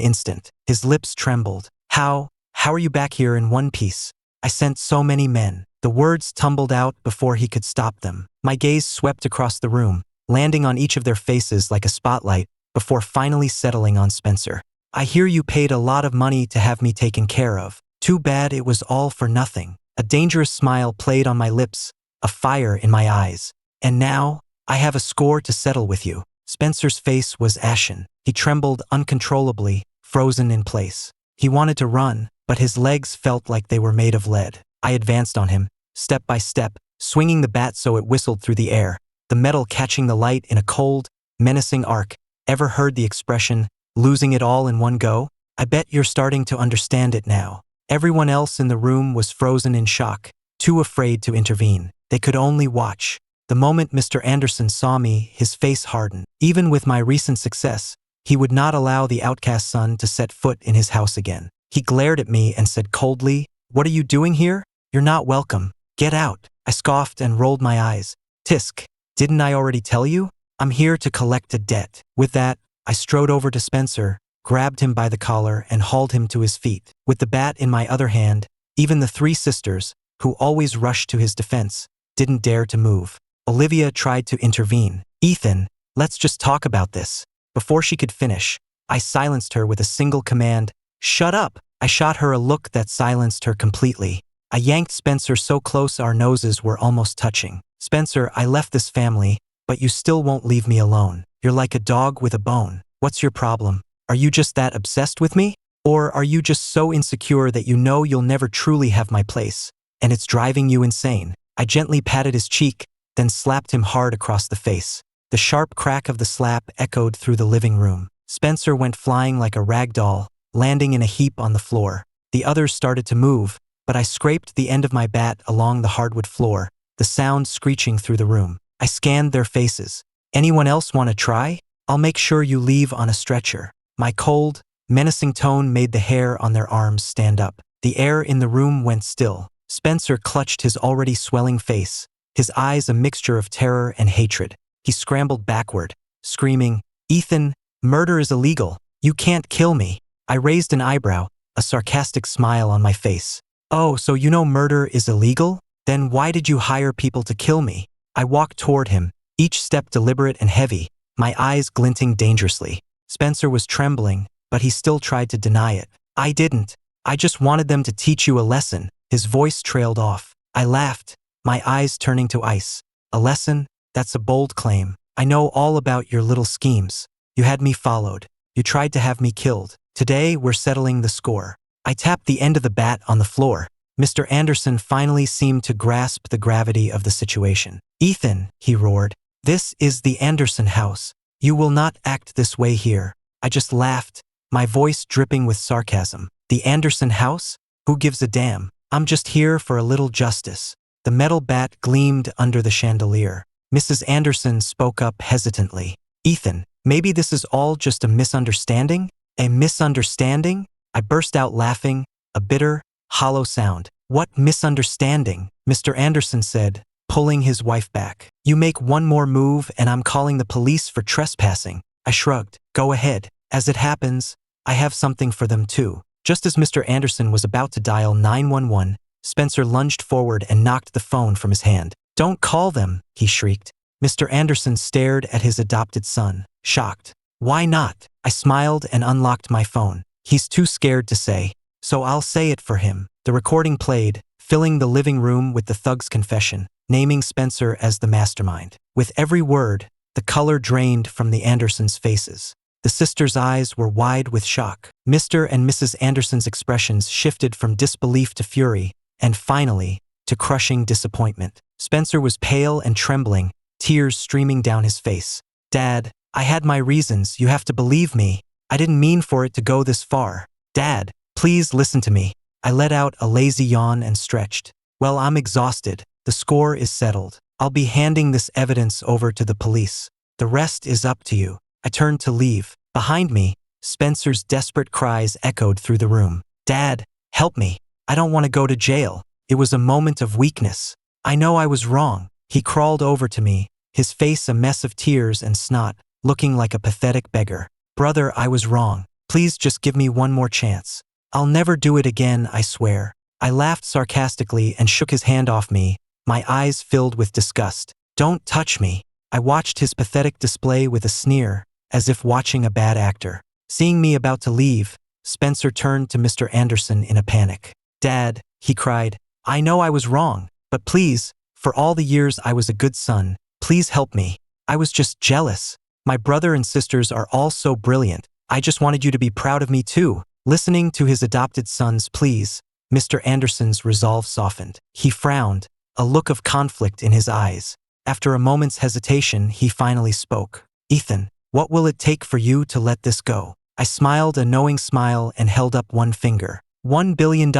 instant. His lips trembled. How are you back here in one piece? I sent so many men. The words tumbled out before he could stop them. My gaze swept across the room, landing on each of their faces like a spotlight, before finally settling on Spencer. I hear you paid a lot of money to have me taken care of. Too bad it was all for nothing. A dangerous smile played on my lips, a fire in my eyes. And now, I have a score to settle with you. Spencer's face was ashen. He trembled uncontrollably, frozen in place. He wanted to run, but his legs felt like they were made of lead. I advanced on him, step by step, swinging the bat so it whistled through the air, the metal catching the light in a cold, menacing arc. Ever heard the expression, losing it all in one go? I bet you're starting to understand it now. Everyone else in the room was frozen in shock, too afraid to intervene. They could only watch. The moment Mr. Anderson saw me, his face hardened. Even with my recent success, he would not allow the outcast son to set foot in his house again. He glared at me and said coldly, "What are you doing here? You're not welcome. Get out." I scoffed and rolled my eyes. Tisk, didn't I already tell you? I'm here to collect a debt. With that, I strode over to Spencer, grabbed him by the collar and hauled him to his feet. With the bat in my other hand, even the three sisters, who always rushed to his defense, didn't dare to move. Olivia tried to intervene. "Ethan, let's just talk about this." Before she could finish, I silenced her with a single command, "Shut up!" I shot her a look that silenced her completely. I yanked Spencer so close our noses were almost touching. "Spencer, I left this family, but you still won't leave me alone. You're like a dog with a bone. What's your problem? Are you just that obsessed with me? Or are you just so insecure that you know you'll never truly have my place, and it's driving you insane?" I gently patted his cheek, then slapped him hard across the face. The sharp crack of the slap echoed through the living room. Spencer went flying like a rag doll, landing in a heap on the floor. The others started to move, but I scraped the end of my bat along the hardwood floor, the sound screeching through the room. I scanned their faces. "Anyone else want to try? I'll make sure you leave on a stretcher." My cold, menacing tone made the hair on their arms stand up. The air in the room went still. Spencer clutched his already swelling face, his eyes a mixture of terror and hatred. He scrambled backward, screaming, "Ethan, murder is illegal. You can't kill me." I raised an eyebrow, a sarcastic smile on my face. "Oh, so you know murder is illegal? Then why did you hire people to kill me?" I walked toward him, each step deliberate and heavy, my eyes glinting dangerously. Spencer was trembling, but he still tried to deny it. I didn't. I just wanted them to teach you a lesson. His voice trailed off. I laughed, my eyes turning to ice. A lesson? That's a bold claim. I know all about your little schemes. You had me followed. You tried to have me killed. Today, we're settling the score. I tapped the end of the bat on the floor. Mr. Anderson finally seemed to grasp the gravity of the situation. Ethan, he roared, this is the Anderson house. You will not act this way here. I just laughed, my voice dripping with sarcasm. The Anderson house? Who gives a damn? I'm just here for a little justice. The metal bat gleamed under the chandelier. Mrs. Anderson spoke up hesitantly. Ethan, maybe this is all just a misunderstanding? A misunderstanding? I burst out laughing, a bitter, hollow sound. What misunderstanding? Mr. Anderson said, pulling his wife back. You make one more move and I'm calling the police for trespassing. I shrugged. Go ahead. As it happens, I have something for them too. Just as Mr. Anderson was about to dial 911, Spencer lunged forward and knocked the phone from his hand. Don't call them, he shrieked. Mr. Anderson stared at his adopted son, shocked. Why not? I smiled and unlocked my phone. He's too scared to say, so I'll say it for him. The recording played, filling the living room with the thug's confession, naming Spencer as the mastermind. With every word, the color drained from the Andersons' faces. The sisters' eyes were wide with shock. Mr. and Mrs. Anderson's expressions shifted from disbelief to fury, and finally, to crushing disappointment. Spencer was pale and trembling, tears streaming down his face. Dad, I had my reasons, you have to believe me. I didn't mean for it to go this far. Dad, please listen to me. I let out a lazy yawn and stretched. Well, I'm exhausted. The score is settled. I'll be handing this evidence over to the police. The rest is up to you. I turned to leave. Behind me, Spencer's desperate cries echoed through the room. Dad, help me. I don't want to go to jail. It was a moment of weakness. I know I was wrong. He crawled over to me, his face a mess of tears and snot, looking like a pathetic beggar. Brother, I was wrong. Please just give me one more chance. I'll never do it again, I swear. I laughed sarcastically and shook his hand off me, my eyes filled with disgust. Don't touch me. I watched his pathetic display with a sneer, as if watching a bad actor. Seeing me about to leave, Spencer turned to Mr. Anderson in a panic. Dad, he cried, I know I was wrong, but please, for all the years I was a good son, please help me. I was just jealous. My brother and sisters are all so brilliant. I just wanted you to be proud of me too. Listening to his adopted son's pleas, Mr. Anderson's resolve softened. He frowned, a look of conflict in his eyes. After a moment's hesitation, he finally spoke. Ethan, what will it take for you to let this go? I smiled a knowing smile and held up one finger. $1 billion,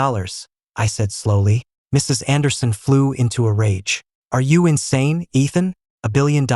I said slowly. Mrs. Anderson flew into a rage. Are you insane, Ethan? $1 billion?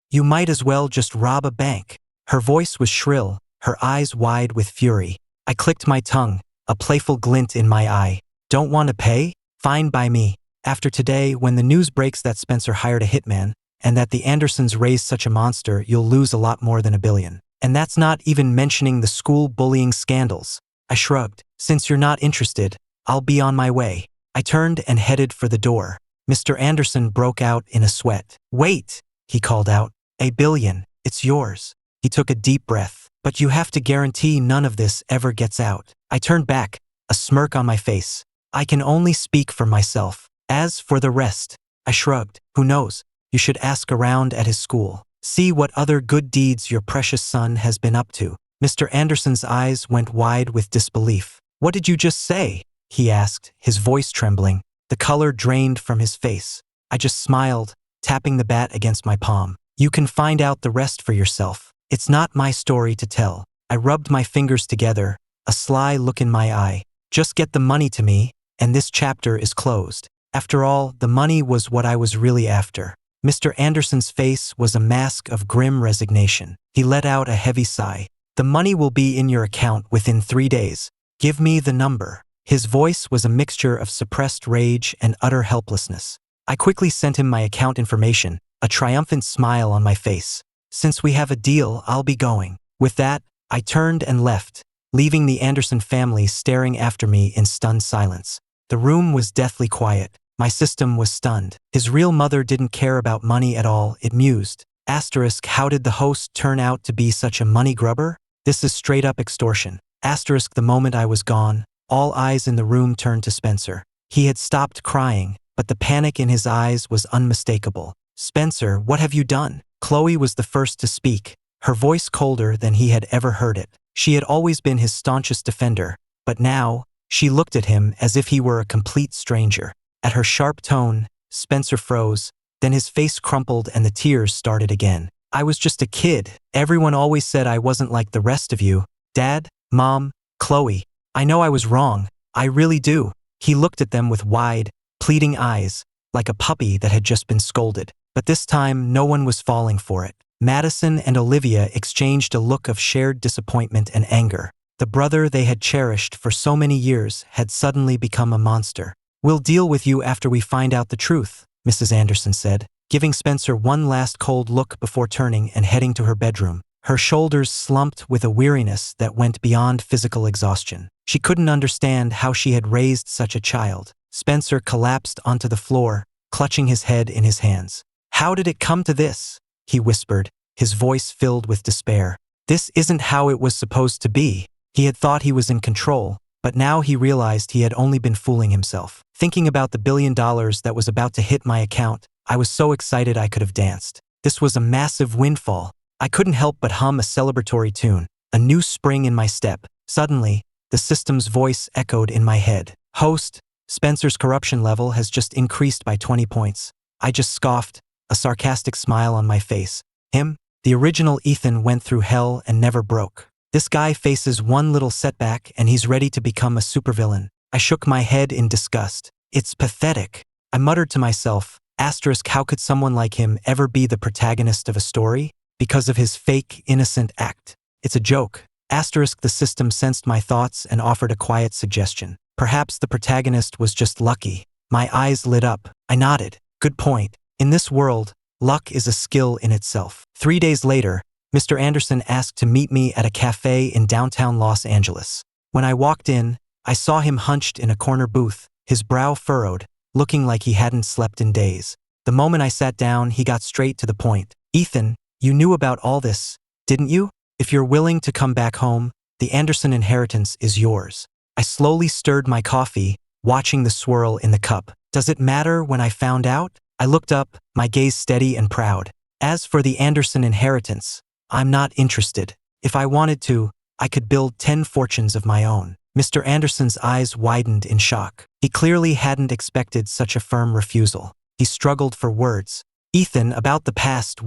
You might as well just rob a bank. Her voice was shrill, her eyes wide with fury. I clicked my tongue, a playful glint in my eye. Don't want to pay? Fine by me. After today, when the news breaks that Spencer hired a hitman, and that the Andersons raised such a monster, you'll lose a lot more than $1 billion. And that's not even mentioning the school bullying scandals. I shrugged. Since you're not interested, I'll be on my way. I turned and headed for the door. Mr. Anderson broke out in a sweat. Wait, he called out. $1 billion, it's yours. He took a deep breath. But you have to guarantee none of this ever gets out. I turned back, a smirk on my face. I can only speak for myself. As for the rest, I shrugged. Who knows? You should ask around at his school. See what other good deeds your precious son has been up to. Mr. Anderson's eyes went wide with disbelief. What did you just say? He asked, his voice trembling. The color drained from his face. I just smiled, tapping the bat against my palm. You can find out the rest for yourself. It's not my story to tell. I rubbed my fingers together, a sly look in my eye. Just get the money to me, and this chapter is closed. After all, the money was what I was really after. Mr. Anderson's face was a mask of grim resignation. He let out a heavy sigh. The money will be in your account within 3 days. Give me the number. His voice was a mixture of suppressed rage and utter helplessness. I quickly sent him my account information, a triumphant smile on my face. Since we have a deal, I'll be going. With that, I turned and left, leaving the Anderson family staring after me in stunned silence. The room was deathly quiet. My system was stunned. His real mother didn't care about money at all, it mused. Asterisk, how did the host turn out to be such a money grubber? This is straight up extortion. Asterisk, the moment I was gone, all eyes in the room turned to Spencer. He had stopped crying, but the panic in his eyes was unmistakable. Spencer, what have you done? Chloe was the first to speak, her voice colder than he had ever heard it. She had always been his staunchest defender, but now, she looked at him as if he were a complete stranger. At her sharp tone, Spencer froze, then his face crumpled and the tears started again. I was just a kid. Everyone always said I wasn't like the rest of you. Dad, Mom, Chloe. I know I was wrong. I really do. He looked at them with wide, pleading eyes, like a puppy that had just been scolded. But this time, no one was falling for it. Madison and Olivia exchanged a look of shared disappointment and anger. The brother they had cherished for so many years had suddenly become a monster. We'll deal with you after we find out the truth, Mrs. Anderson said, giving Spencer one last cold look before turning and heading to her bedroom. Her shoulders slumped with a weariness that went beyond physical exhaustion. She couldn't understand how she had raised such a child. Spencer collapsed onto the floor, clutching his head in his hands. How did it come to this? He whispered, his voice filled with despair. This isn't how it was supposed to be. He had thought he was in control, but now he realized he had only been fooling himself. Thinking about the $1 billion that was about to hit my account, I was so excited I could have danced. This was a massive windfall. I couldn't help but hum a celebratory tune, a new spring in my step. Suddenly, the system's voice echoed in my head. Host, Spencer's corruption level has just increased by 20 points. I just scoffed, a sarcastic smile on my face. Him? The original Ethan went through hell and never broke. This guy faces one little setback and he's ready to become a supervillain. I shook my head in disgust. It's pathetic. I muttered to myself, asterisk, how could someone like him ever be the protagonist of a story? Because of his fake, innocent act. It's a joke. Asterisk, the system sensed my thoughts and offered a quiet suggestion. Perhaps the protagonist was just lucky. My eyes lit up. I nodded. Good point. In this world, luck is a skill in itself. 3 days later, Mr. Anderson asked to meet me at a cafe in downtown Los Angeles. When I walked in, I saw him hunched in a corner booth, his brow furrowed, looking like he hadn't slept in days. The moment I sat down, he got straight to the point. Ethan, you knew about all this, didn't you? If you're willing to come back home, the Anderson inheritance is yours. I slowly stirred my coffee, watching the swirl in the cup. Does it matter when I found out? I looked up, my gaze steady and proud. As for the Anderson inheritance, I'm not interested. If I wanted to, I could build 10 fortunes of my own. Mr. Anderson's eyes widened in shock. He clearly hadn't expected such a firm refusal. He struggled for words. Ethan, about the past,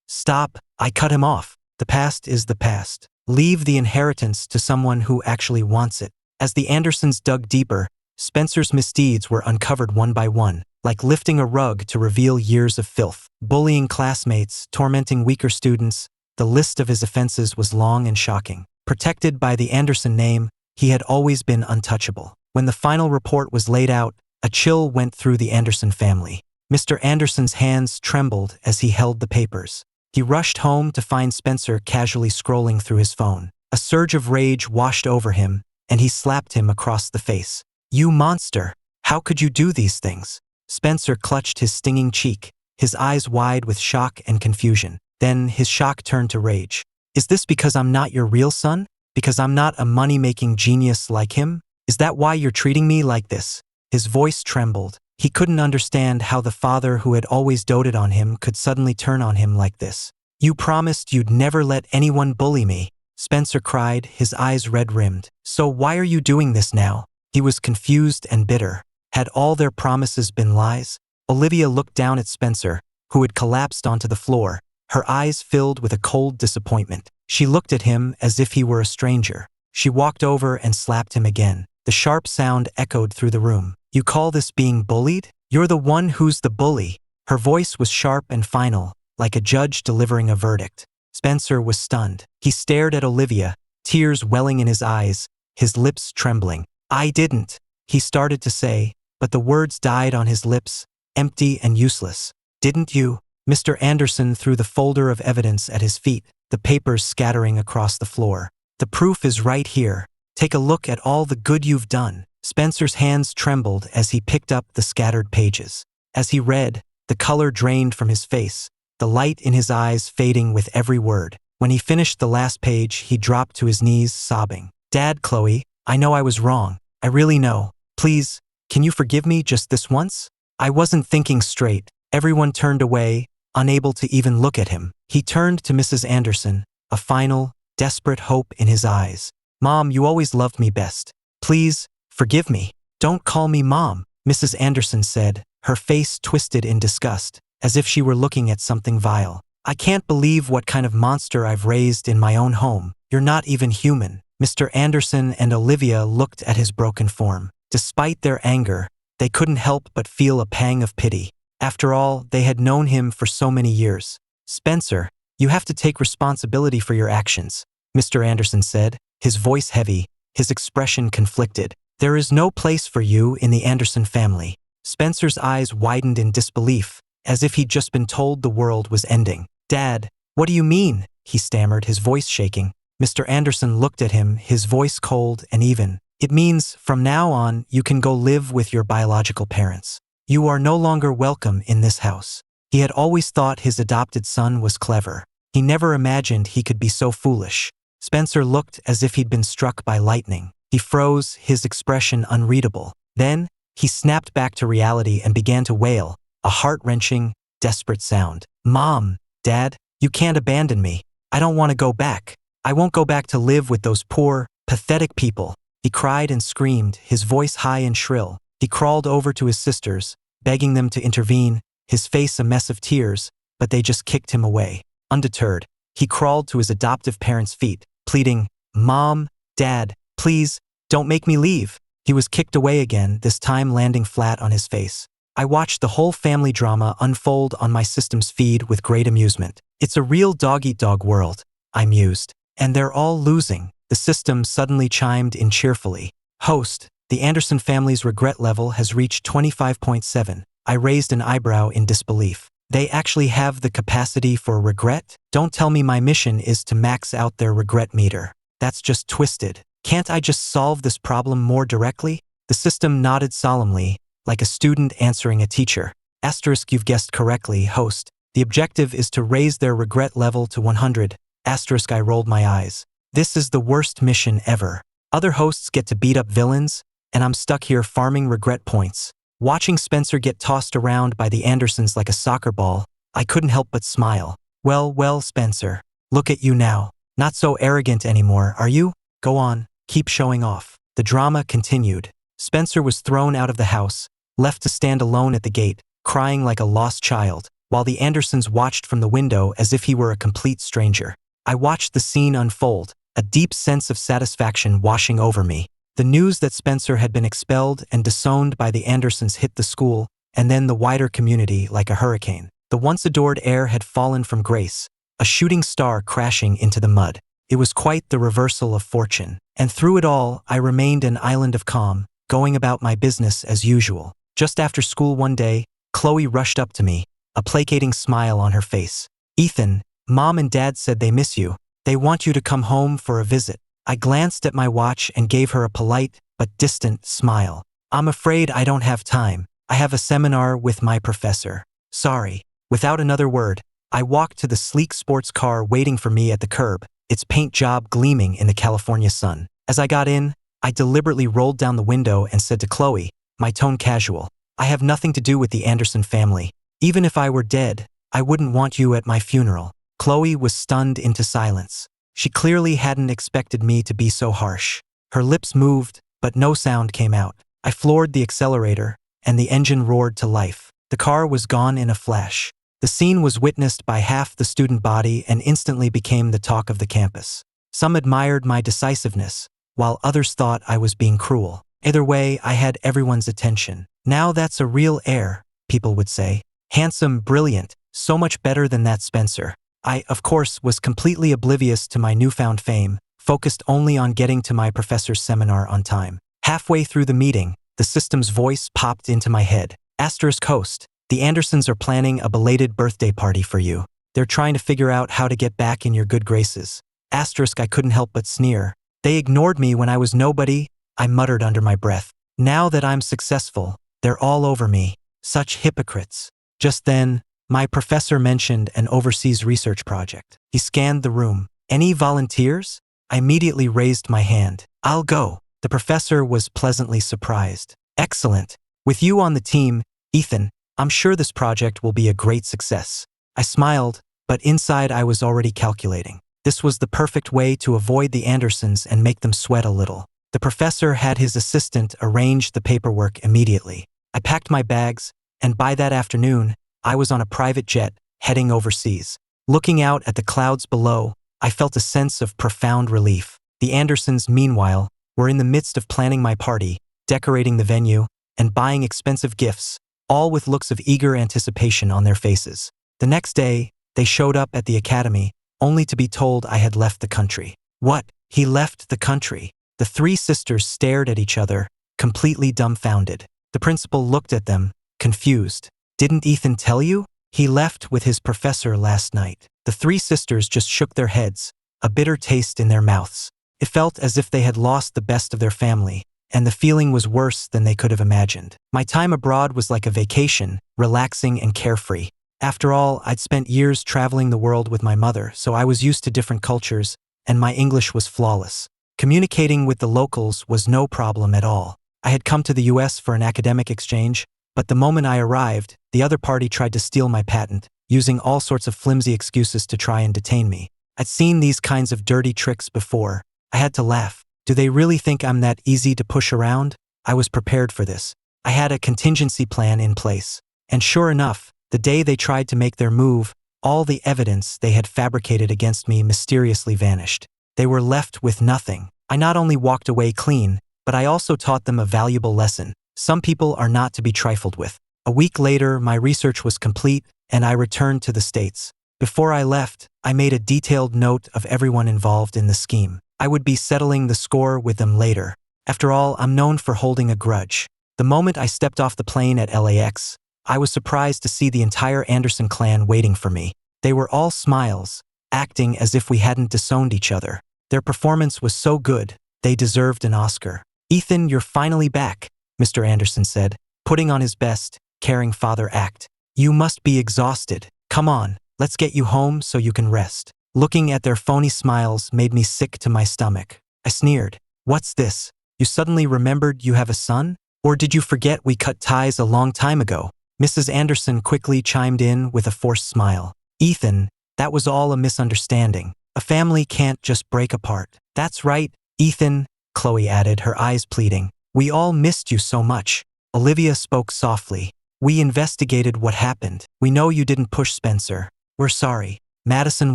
Stop, I cut him off. The past is the past. Leave the inheritance to someone who actually wants it. As the Andersons dug deeper, Spencer's misdeeds were uncovered one by one, like lifting a rug to reveal years of filth. Bullying classmates, tormenting weaker students, the list of his offenses was long and shocking. Protected by the Anderson name, he had always been untouchable. When the final report was laid out, a chill went through the Anderson family. Mr. Anderson's hands trembled as he held the papers. He rushed home to find Spencer casually scrolling through his phone. A surge of rage washed over him, and he slapped him across the face. You monster! How could you do these things? Spencer clutched his stinging cheek, his eyes wide with shock and confusion. Then his shock turned to rage. Is this because I'm not your real son? Because I'm not a money-making genius like him? Is that why you're treating me like this? His voice trembled. He couldn't understand how the father who had always doted on him could suddenly turn on him like this. You promised you'd never let anyone bully me, Spencer cried, his eyes red-rimmed. So why are you doing this now? He was confused and bitter. Had all their promises been lies? Olivia looked down at Spencer, who had collapsed onto the floor, her eyes filled with a cold disappointment. She looked at him as if he were a stranger. She walked over and slapped him again. The sharp sound echoed through the room. You call this being bullied? You're the one who's the bully. Her voice was sharp and final, like a judge delivering a verdict. Spencer was stunned. He stared at Olivia, tears welling in his eyes, his lips trembling. I didn't, he started to say, but the words died on his lips, empty and useless. Didn't you? Mr. Anderson threw the folder of evidence at his feet, the papers scattering across the floor. The proof is right here. Take a look at all the good you've done. Spencer's hands trembled as he picked up the scattered pages. As he read, the color drained from his face, the light in his eyes fading with every word. When he finished the last page, he dropped to his knees, sobbing. Dad, Chloe, I know I was wrong. I really know. Please, can you forgive me just this once? I wasn't thinking straight. Everyone turned away, unable to even look at him. He turned to Mrs. Anderson, a final, desperate hope in his eyes. Mom, you always loved me best. Please, forgive me. Don't call me Mom, Mrs. Anderson said, her face twisted in disgust, as if she were looking at something vile. I can't believe what kind of monster I've raised in my own home. You're not even human. Mr. Anderson and Olivia looked at his broken form. Despite their anger, they couldn't help but feel a pang of pity. After all, they had known him for so many years. Spencer, you have to take responsibility for your actions, Mr. Anderson said, his voice heavy, his expression conflicted. There is no place for you in the Anderson family. Spencer's eyes widened in disbelief, as if he'd just been told the world was ending. Dad, what do you mean? He stammered, his voice shaking. Mr. Anderson looked at him, his voice cold and even. It means, from now on, you can go live with your biological parents. You are no longer welcome in this house. He had always thought his adopted son was clever. He never imagined he could be so foolish. Spencer looked as if he'd been struck by lightning. He froze, his expression unreadable. Then, he snapped back to reality and began to wail, a heart-wrenching, desperate sound. Mom, Dad, you can't abandon me. I don't want to go back. I won't go back to live with those poor, pathetic people. He cried and screamed, his voice high and shrill. He crawled over to his sisters, begging them to intervene, his face a mess of tears, but they just kicked him away. Undeterred, he crawled to his adoptive parents' feet, pleading, Mom, Dad, please, don't make me leave. He was kicked away again, this time landing flat on his face. I watched the whole family drama unfold on my system's feed with great amusement. It's a real dog-eat-dog world, I mused. And they're all losing. The system suddenly chimed in cheerfully. Host, the Anderson family's regret level has reached 25.7. I raised an eyebrow in disbelief. They actually have the capacity for regret? Don't tell me my mission is to max out their regret meter. That's just twisted. Can't I just solve this problem more directly? The system nodded solemnly, like a student answering a teacher. Asterisk, you've guessed correctly, host. The objective is to raise their regret level to 100. Asterisk, I rolled my eyes. This is the worst mission ever. Other hosts get to beat up villains, and I'm stuck here farming regret points. Watching Spencer get tossed around by the Andersons like a soccer ball, I couldn't help but smile. Well, Spencer. Look at you now. Not so arrogant anymore, are you? Go on, keep showing off. The drama continued. Spencer was thrown out of the house, left to stand alone at the gate, crying like a lost child, while the Andersons watched from the window as if he were a complete stranger. I watched the scene unfold, a deep sense of satisfaction washing over me. The news that Spencer had been expelled and disowned by the Andersons hit the school, and then the wider community like a hurricane. The once adored heir had fallen from grace, a shooting star crashing into the mud. It was quite the reversal of fortune. And through it all, I remained an island of calm, going about my business as usual. Just after school one day, Chloe rushed up to me, a placating smile on her face. Ethan, Mom and Dad said they miss you. They want you to come home for a visit. I glanced at my watch and gave her a polite but distant smile. I'm afraid I don't have time. I have a seminar with my professor. Sorry. Without another word, I walked to the sleek sports car waiting for me at the curb, its paint job gleaming in the California sun. As I got in, I deliberately rolled down the window and said to Chloe, my tone casual, I have nothing to do with the Anderson family. Even if I were dead, I wouldn't want you at my funeral. Chloe was stunned into silence. She clearly hadn't expected me to be so harsh. Her lips moved, but no sound came out. I floored the accelerator, and the engine roared to life. The car was gone in a flash. The scene was witnessed by half the student body and instantly became the talk of the campus. Some admired my decisiveness, while others thought I was being cruel. Either way, I had everyone's attention. Now that's a real heir, people would say. Handsome, brilliant, so much better than that Spencer. I, of course, was completely oblivious to my newfound fame, focused only on getting to my professor's seminar on time. Halfway through the meeting, the system's voice popped into my head. Asterisk host, the Andersons are planning a belated birthday party for you. They're trying to figure out how to get back in your good graces. Asterisk, I couldn't help but sneer. They ignored me when I was nobody, I muttered under my breath. Now that I'm successful, they're all over me. Such hypocrites. Just then, my professor mentioned an overseas research project. He scanned the room. Any volunteers? I immediately raised my hand. I'll go. The professor was pleasantly surprised. Excellent. With you on the team, Ethan, I'm sure this project will be a great success. I smiled, but inside I was already calculating. This was the perfect way to avoid the Andersons and make them sweat a little. The professor had his assistant arrange the paperwork immediately. I packed my bags, and by that afternoon, I was on a private jet, heading overseas. Looking out at the clouds below, I felt a sense of profound relief. The Andersons, meanwhile, were in the midst of planning my party, decorating the venue, and buying expensive gifts, all with looks of eager anticipation on their faces. The next day, they showed up at the academy, only to be told I had left the country. What? He left the country? The three sisters stared at each other, completely dumbfounded. The principal looked at them, confused. Didn't Ethan tell you? He left with his professor last night. The three sisters just shook their heads, a bitter taste in their mouths. It felt as if they had lost the best of their family, and the feeling was worse than they could have imagined. My time abroad was like a vacation, relaxing and carefree. After all, I'd spent years traveling the world with my mother, so I was used to different cultures, and my English was flawless. Communicating with the locals was no problem at all. I had come to the US for an academic exchange, but the moment I arrived, the other party tried to steal my patent, using all sorts of flimsy excuses to try and detain me. I'd seen these kinds of dirty tricks before. I had to laugh. Do they really think I'm that easy to push around? I was prepared for this. I had a contingency plan in place. And sure enough, the day they tried to make their move, all the evidence they had fabricated against me mysteriously vanished. They were left with nothing. I not only walked away clean, but I also taught them a valuable lesson. Some people are not to be trifled with. A week later, my research was complete, and I returned to the States. Before I left, I made a detailed note of everyone involved in the scheme. I would be settling the score with them later. After all, I'm known for holding a grudge. The moment I stepped off the plane at LAX, I was surprised to see the entire Anderson clan waiting for me. They were all smiles, acting as if we hadn't disowned each other. Their performance was so good, they deserved an Oscar. Ethan, you're finally back, Mr. Anderson said, putting on his best, caring father act. You must be exhausted. Come on, let's get you home so you can rest. Looking at their phony smiles made me sick to my stomach. I sneered. What's this? You suddenly remembered you have a son? Or did you forget we cut ties a long time ago? Mrs. Anderson quickly chimed in with a forced smile. Ethan, that was all a misunderstanding. A family can't just break apart. That's right, Ethan, Chloe added, her eyes pleading. We all missed you so much. Olivia spoke softly. We investigated what happened. We know you didn't push Spencer. We're sorry. Madison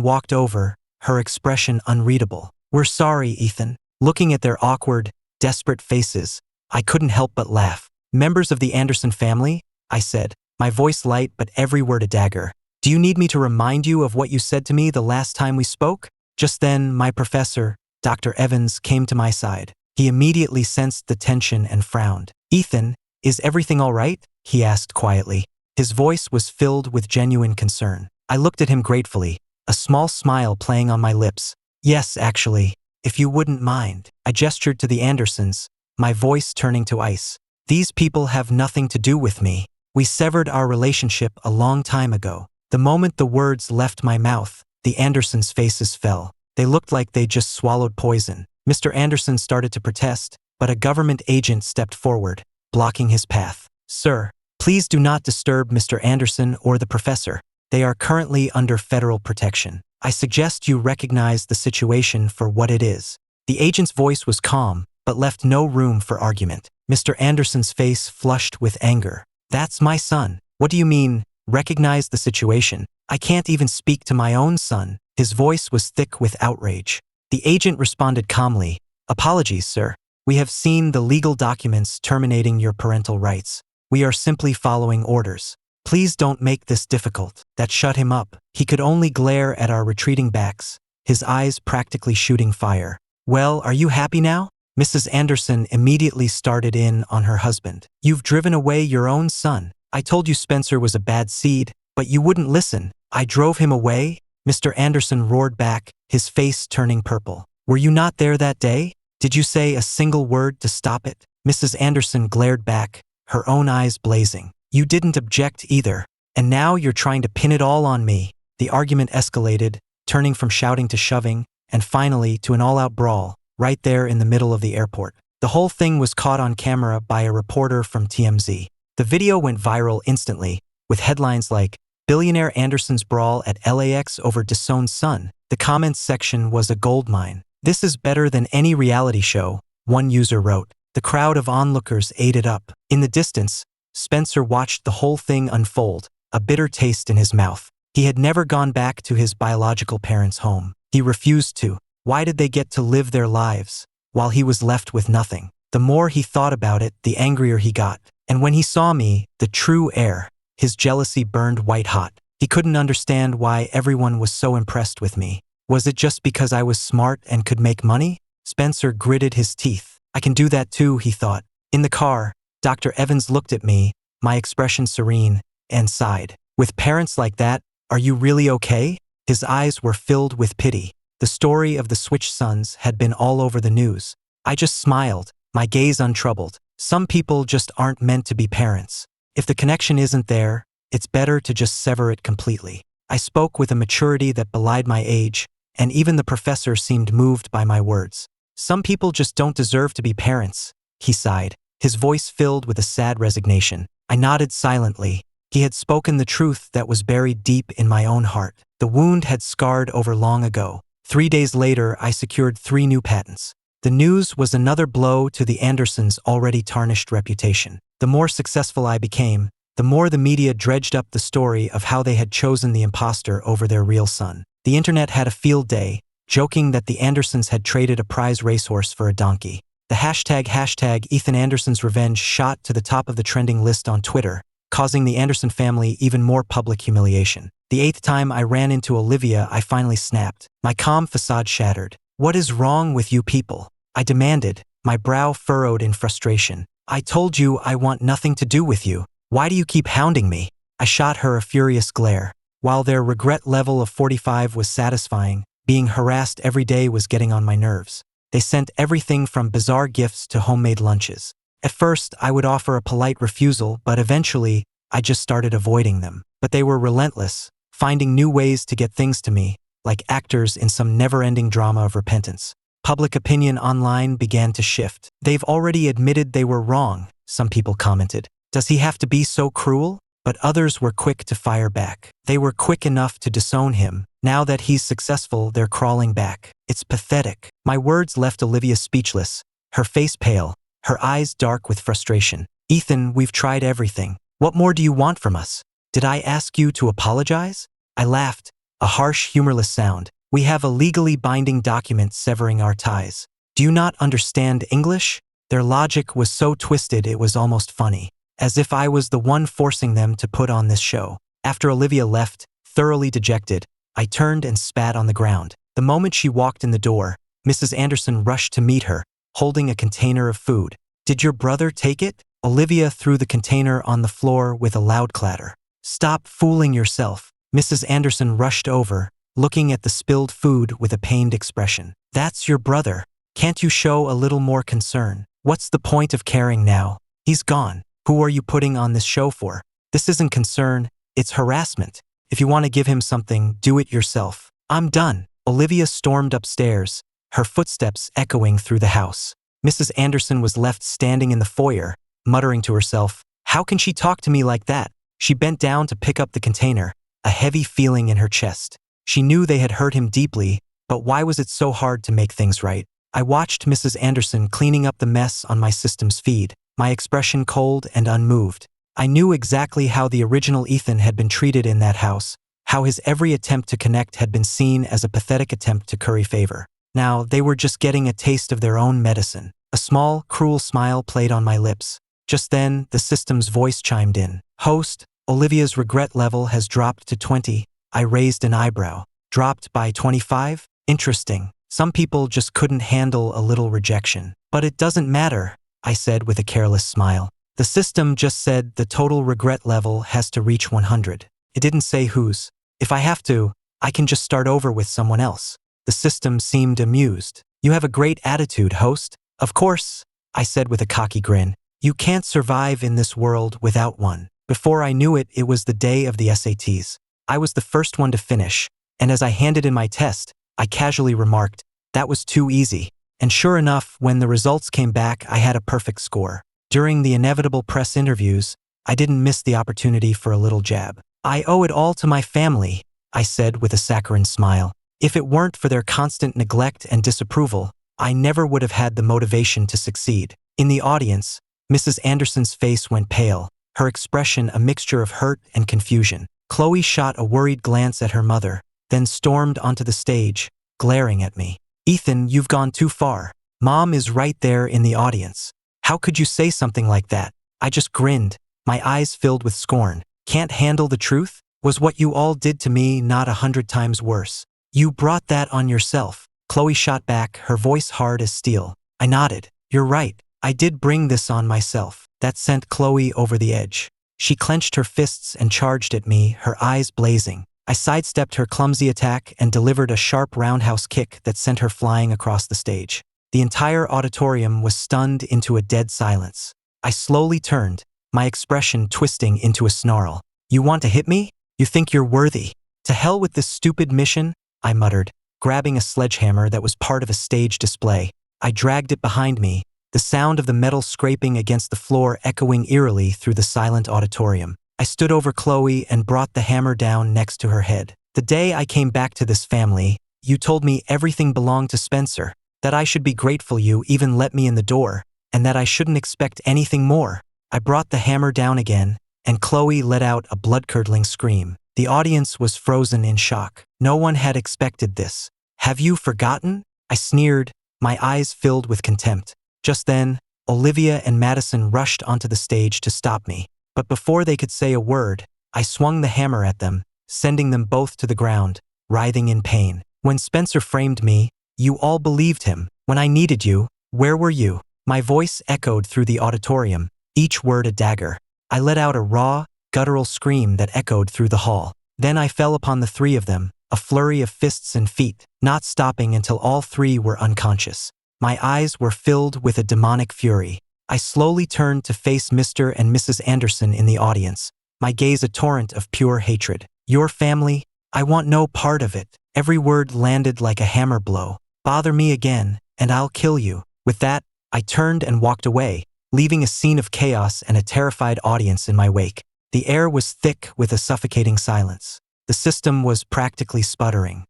walked over, her expression unreadable. We're sorry, Ethan. Looking at their awkward, desperate faces, I couldn't help but laugh. Members of the Anderson family? I said, my voice light but every word a dagger. Do you need me to remind you of what you said to me the last time we spoke? Just then, my professor, Dr. Evans, came to my side. He immediately sensed the tension and frowned. Ethan, is everything all right? He asked quietly. His voice was filled with genuine concern. I looked at him gratefully, a small smile playing on my lips. Yes, actually, if you wouldn't mind. I gestured to the Andersons, my voice turning to ice. These people have nothing to do with me. We severed our relationship a long time ago. The moment the words left my mouth, the Andersons' faces fell. They looked like they just swallowed poison. Mr. Anderson started to protest, but a government agent stepped forward, blocking his path. Sir, please do not disturb Mr. Anderson or the professor. They are currently under federal protection. I suggest you recognize the situation for what it is. The agent's voice was calm, but left no room for argument. Mr. Anderson's face flushed with anger. That's my son. What do you mean, recognize the situation? I can't even speak to my own son. His voice was thick with outrage. The agent responded calmly. Apologies, sir. We have seen the legal documents terminating your parental rights. We are simply following orders. Please don't make this difficult. That shut him up. He could only glare at our retreating backs, his eyes practically shooting fire. Well, are you happy now? Mrs. Anderson immediately started in on her husband. You've driven away your own son. I told you Spencer was a bad seed, but you wouldn't listen. I drove him away? Mr. Anderson roared back, his face turning purple. Were you not there that day? Did you say a single word to stop it? Mrs. Anderson glared back, her own eyes blazing. You didn't object either. And now you're trying to pin it all on me. The argument escalated, turning from shouting to shoving, and finally to an all-out brawl, right there in the middle of the airport. The whole thing was caught on camera by a reporter from TMZ. The video went viral instantly, with headlines like, "Billionaire Anderson's brawl at LAX over disowned son." The comments section was a goldmine. "This is better than any reality show," one user wrote. The crowd of onlookers ate it up. In the distance, Spencer watched the whole thing unfold, a bitter taste in his mouth. He had never gone back to his biological parents' home. He refused to. Why did they get to live their lives, while he was left with nothing? The more he thought about it, the angrier he got. And when he saw me, the true heir, his jealousy burned white-hot. He couldn't understand why everyone was so impressed with me. Was it just because I was smart and could make money? Spencer gritted his teeth. I can do that too, he thought. In the car, Dr. Evans looked at me, my expression serene, and sighed. With parents like that, are you really okay? His eyes were filled with pity. The story of the Switch sons had been all over the news. I just smiled, my gaze untroubled. Some people just aren't meant to be parents. If the connection isn't there, it's better to just sever it completely. I spoke with a maturity that belied my age, and even the professor seemed moved by my words. Some people just don't deserve to be parents, he sighed, his voice filled with a sad resignation. I nodded silently. He had spoken the truth that was buried deep in my own heart. The wound had scarred over long ago. 3 days later, I secured 3 new patents. The news was another blow to the Andersons' already tarnished reputation. The more successful I became, the more the media dredged up the story of how they had chosen the imposter over their real son. The internet had a field day, joking that the Andersons had traded a prize racehorse for a donkey. The hashtag Ethan Anderson's revenge shot to the top of the trending list on Twitter, causing the Anderson family even more public humiliation. The 8th time I ran into Olivia, I finally snapped. My calm facade shattered. What is wrong with you people? I demanded, my brow furrowed in frustration. I told you I want nothing to do with you. Why do you keep hounding me? I shot her a furious glare. While their regret level of 45 was satisfying, being harassed every day was getting on my nerves. They sent everything from bizarre gifts to homemade lunches. At first, I would offer a polite refusal, but eventually, I just started avoiding them. But they were relentless, finding new ways to get things to me, like actors in some never-ending drama of repentance. Public opinion online began to shift. They've already admitted they were wrong, some people commented. Does he have to be so cruel? But others were quick to fire back. They were quick enough to disown him. Now that he's successful, they're crawling back. It's pathetic. My words left Olivia speechless, her face pale, her eyes dark with frustration. Ethan, we've tried everything. What more do you want from us? Did I ask you to apologize? I laughed, a harsh, humorless sound. We have a legally binding document severing our ties. Do you not understand English? Their logic was so twisted it was almost funny, as if I was the one forcing them to put on this show. After Olivia left, thoroughly dejected, I turned and spat on the ground. The moment she walked in the door, Mrs. Anderson rushed to meet her, holding a container of food. Did your brother take it? Olivia threw the container on the floor with a loud clatter. Stop fooling yourself. Mrs. Anderson rushed over, looking at the spilled food with a pained expression. That's your brother. Can't you show a little more concern? What's the point of caring now? He's gone. Who are you putting on this show for? This isn't concern, it's harassment. If you want to give him something, do it yourself. I'm done. Olivia stormed upstairs, her footsteps echoing through the house. Mrs. Anderson was left standing in the foyer, muttering to herself, how can she talk to me like that? She bent down to pick up the container, a heavy feeling in her chest. She knew they had hurt him deeply, but why was it so hard to make things right? I watched Mrs. Anderson cleaning up the mess on my system's feed, my expression cold and unmoved. I knew exactly how the original Ethan had been treated in that house, how his every attempt to connect had been seen as a pathetic attempt to curry favor. Now, they were just getting a taste of their own medicine. A small, cruel smile played on my lips. Just then, the system's voice chimed in. Host, Olivia's regret level has dropped to 20. I raised an eyebrow. Dropped by 25? Interesting. Some people just couldn't handle a little rejection. But it doesn't matter, I said with a careless smile. The system just said the total regret level has to reach 100. It didn't say whose. If I have to, I can just start over with someone else. The system seemed amused. You have a great attitude, host. Of course, I said with a cocky grin. You can't survive in this world without one. Before I knew it, it was the day of the SATs. I was the first one to finish, and as I handed in my test, I casually remarked, that was too easy. And sure enough, when the results came back, I had a perfect score. During the inevitable press interviews, I didn't miss the opportunity for a little jab. I owe it all to my family, I said with a saccharine smile. If it weren't for their constant neglect and disapproval, I never would have had the motivation to succeed. In the audience, Mrs. Anderson's face went pale, her expression a mixture of hurt and confusion. Chloe shot a worried glance at her mother, then stormed onto the stage, glaring at me. Ethan, you've gone too far. Mom is right there in the audience. How could you say something like that? I just grinned, my eyes filled with scorn. Can't handle the truth? Was what you all did to me not 100 times worse? You brought that on yourself. Chloe shot back, her voice hard as steel. I nodded. You're right. I did bring this on myself. That sent Chloe over the edge. She clenched her fists and charged at me, her eyes blazing. I sidestepped her clumsy attack and delivered a sharp roundhouse kick that sent her flying across the stage. The entire auditorium was stunned into a dead silence. I slowly turned, my expression twisting into a snarl. You want to hit me? You think you're worthy? To hell with this stupid mission, I muttered, grabbing a sledgehammer that was part of a stage display. I dragged it behind me, the sound of the metal scraping against the floor echoing eerily through the silent auditorium. I stood over Chloe and brought the hammer down next to her head. The day I came back to this family, you told me everything belonged to Spencer, that I should be grateful you even let me in the door, and that I shouldn't expect anything more. I brought the hammer down again, and Chloe let out a blood-curdling scream. The audience was frozen in shock. No one had expected this. Have you forgotten? I sneered, my eyes filled with contempt. Just then, Olivia and Madison rushed onto the stage to stop me. But before they could say a word, I swung the hammer at them, sending them both to the ground, writhing in pain. When Spencer framed me, you all believed him. When I needed you, where were you? My voice echoed through the auditorium, each word a dagger. I let out a raw, guttural scream that echoed through the hall. Then I fell upon the three of them, a flurry of fists and feet, not stopping until all three were unconscious. My eyes were filled with a demonic fury. I slowly turned to face Mr. and Mrs. Anderson in the audience, my gaze a torrent of pure hatred. Your family? I want no part of it. Every word landed like a hammer blow. Bother me again, and I'll kill you. With that, I turned and walked away, leaving a scene of chaos and a terrified audience in my wake. The air was thick with a suffocating silence. The system was practically sputtering.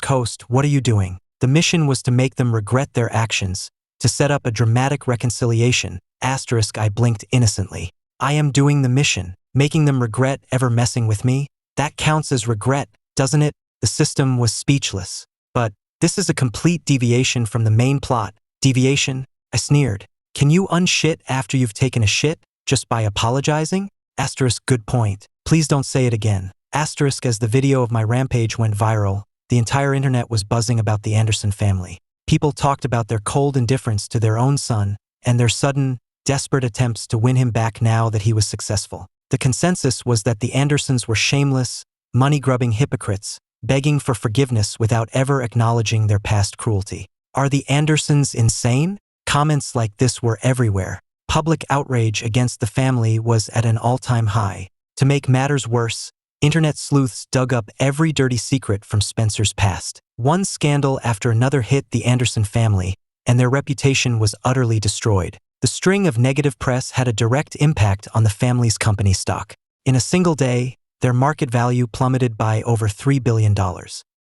Host, what are you doing? The mission was to make them regret their actions, to set up a dramatic reconciliation. I blinked innocently. I am doing the mission, making them regret ever messing with me? That counts as regret, doesn't it? The system was speechless. But this is a complete deviation from the main plot. Deviation? I sneered. Can you unshit after you've taken a shit, just by apologizing? Good point. Please don't say it again. As the video of my rampage went viral, the entire internet was buzzing about the Anderson family. People talked about their cold indifference to their own son and their sudden, desperate attempts to win him back now that he was successful. The consensus was that the Andersons were shameless, money-grubbing hypocrites, begging for forgiveness without ever acknowledging their past cruelty. Are the Andersons insane? Comments like this were everywhere. Public outrage against the family was at an all-time high. To make matters worse, internet sleuths dug up every dirty secret from Spencer's past. One scandal after another hit the Anderson family, and their reputation was utterly destroyed. The string of negative press had a direct impact on the family's company stock. In a single day, their market value plummeted by over $3 billion.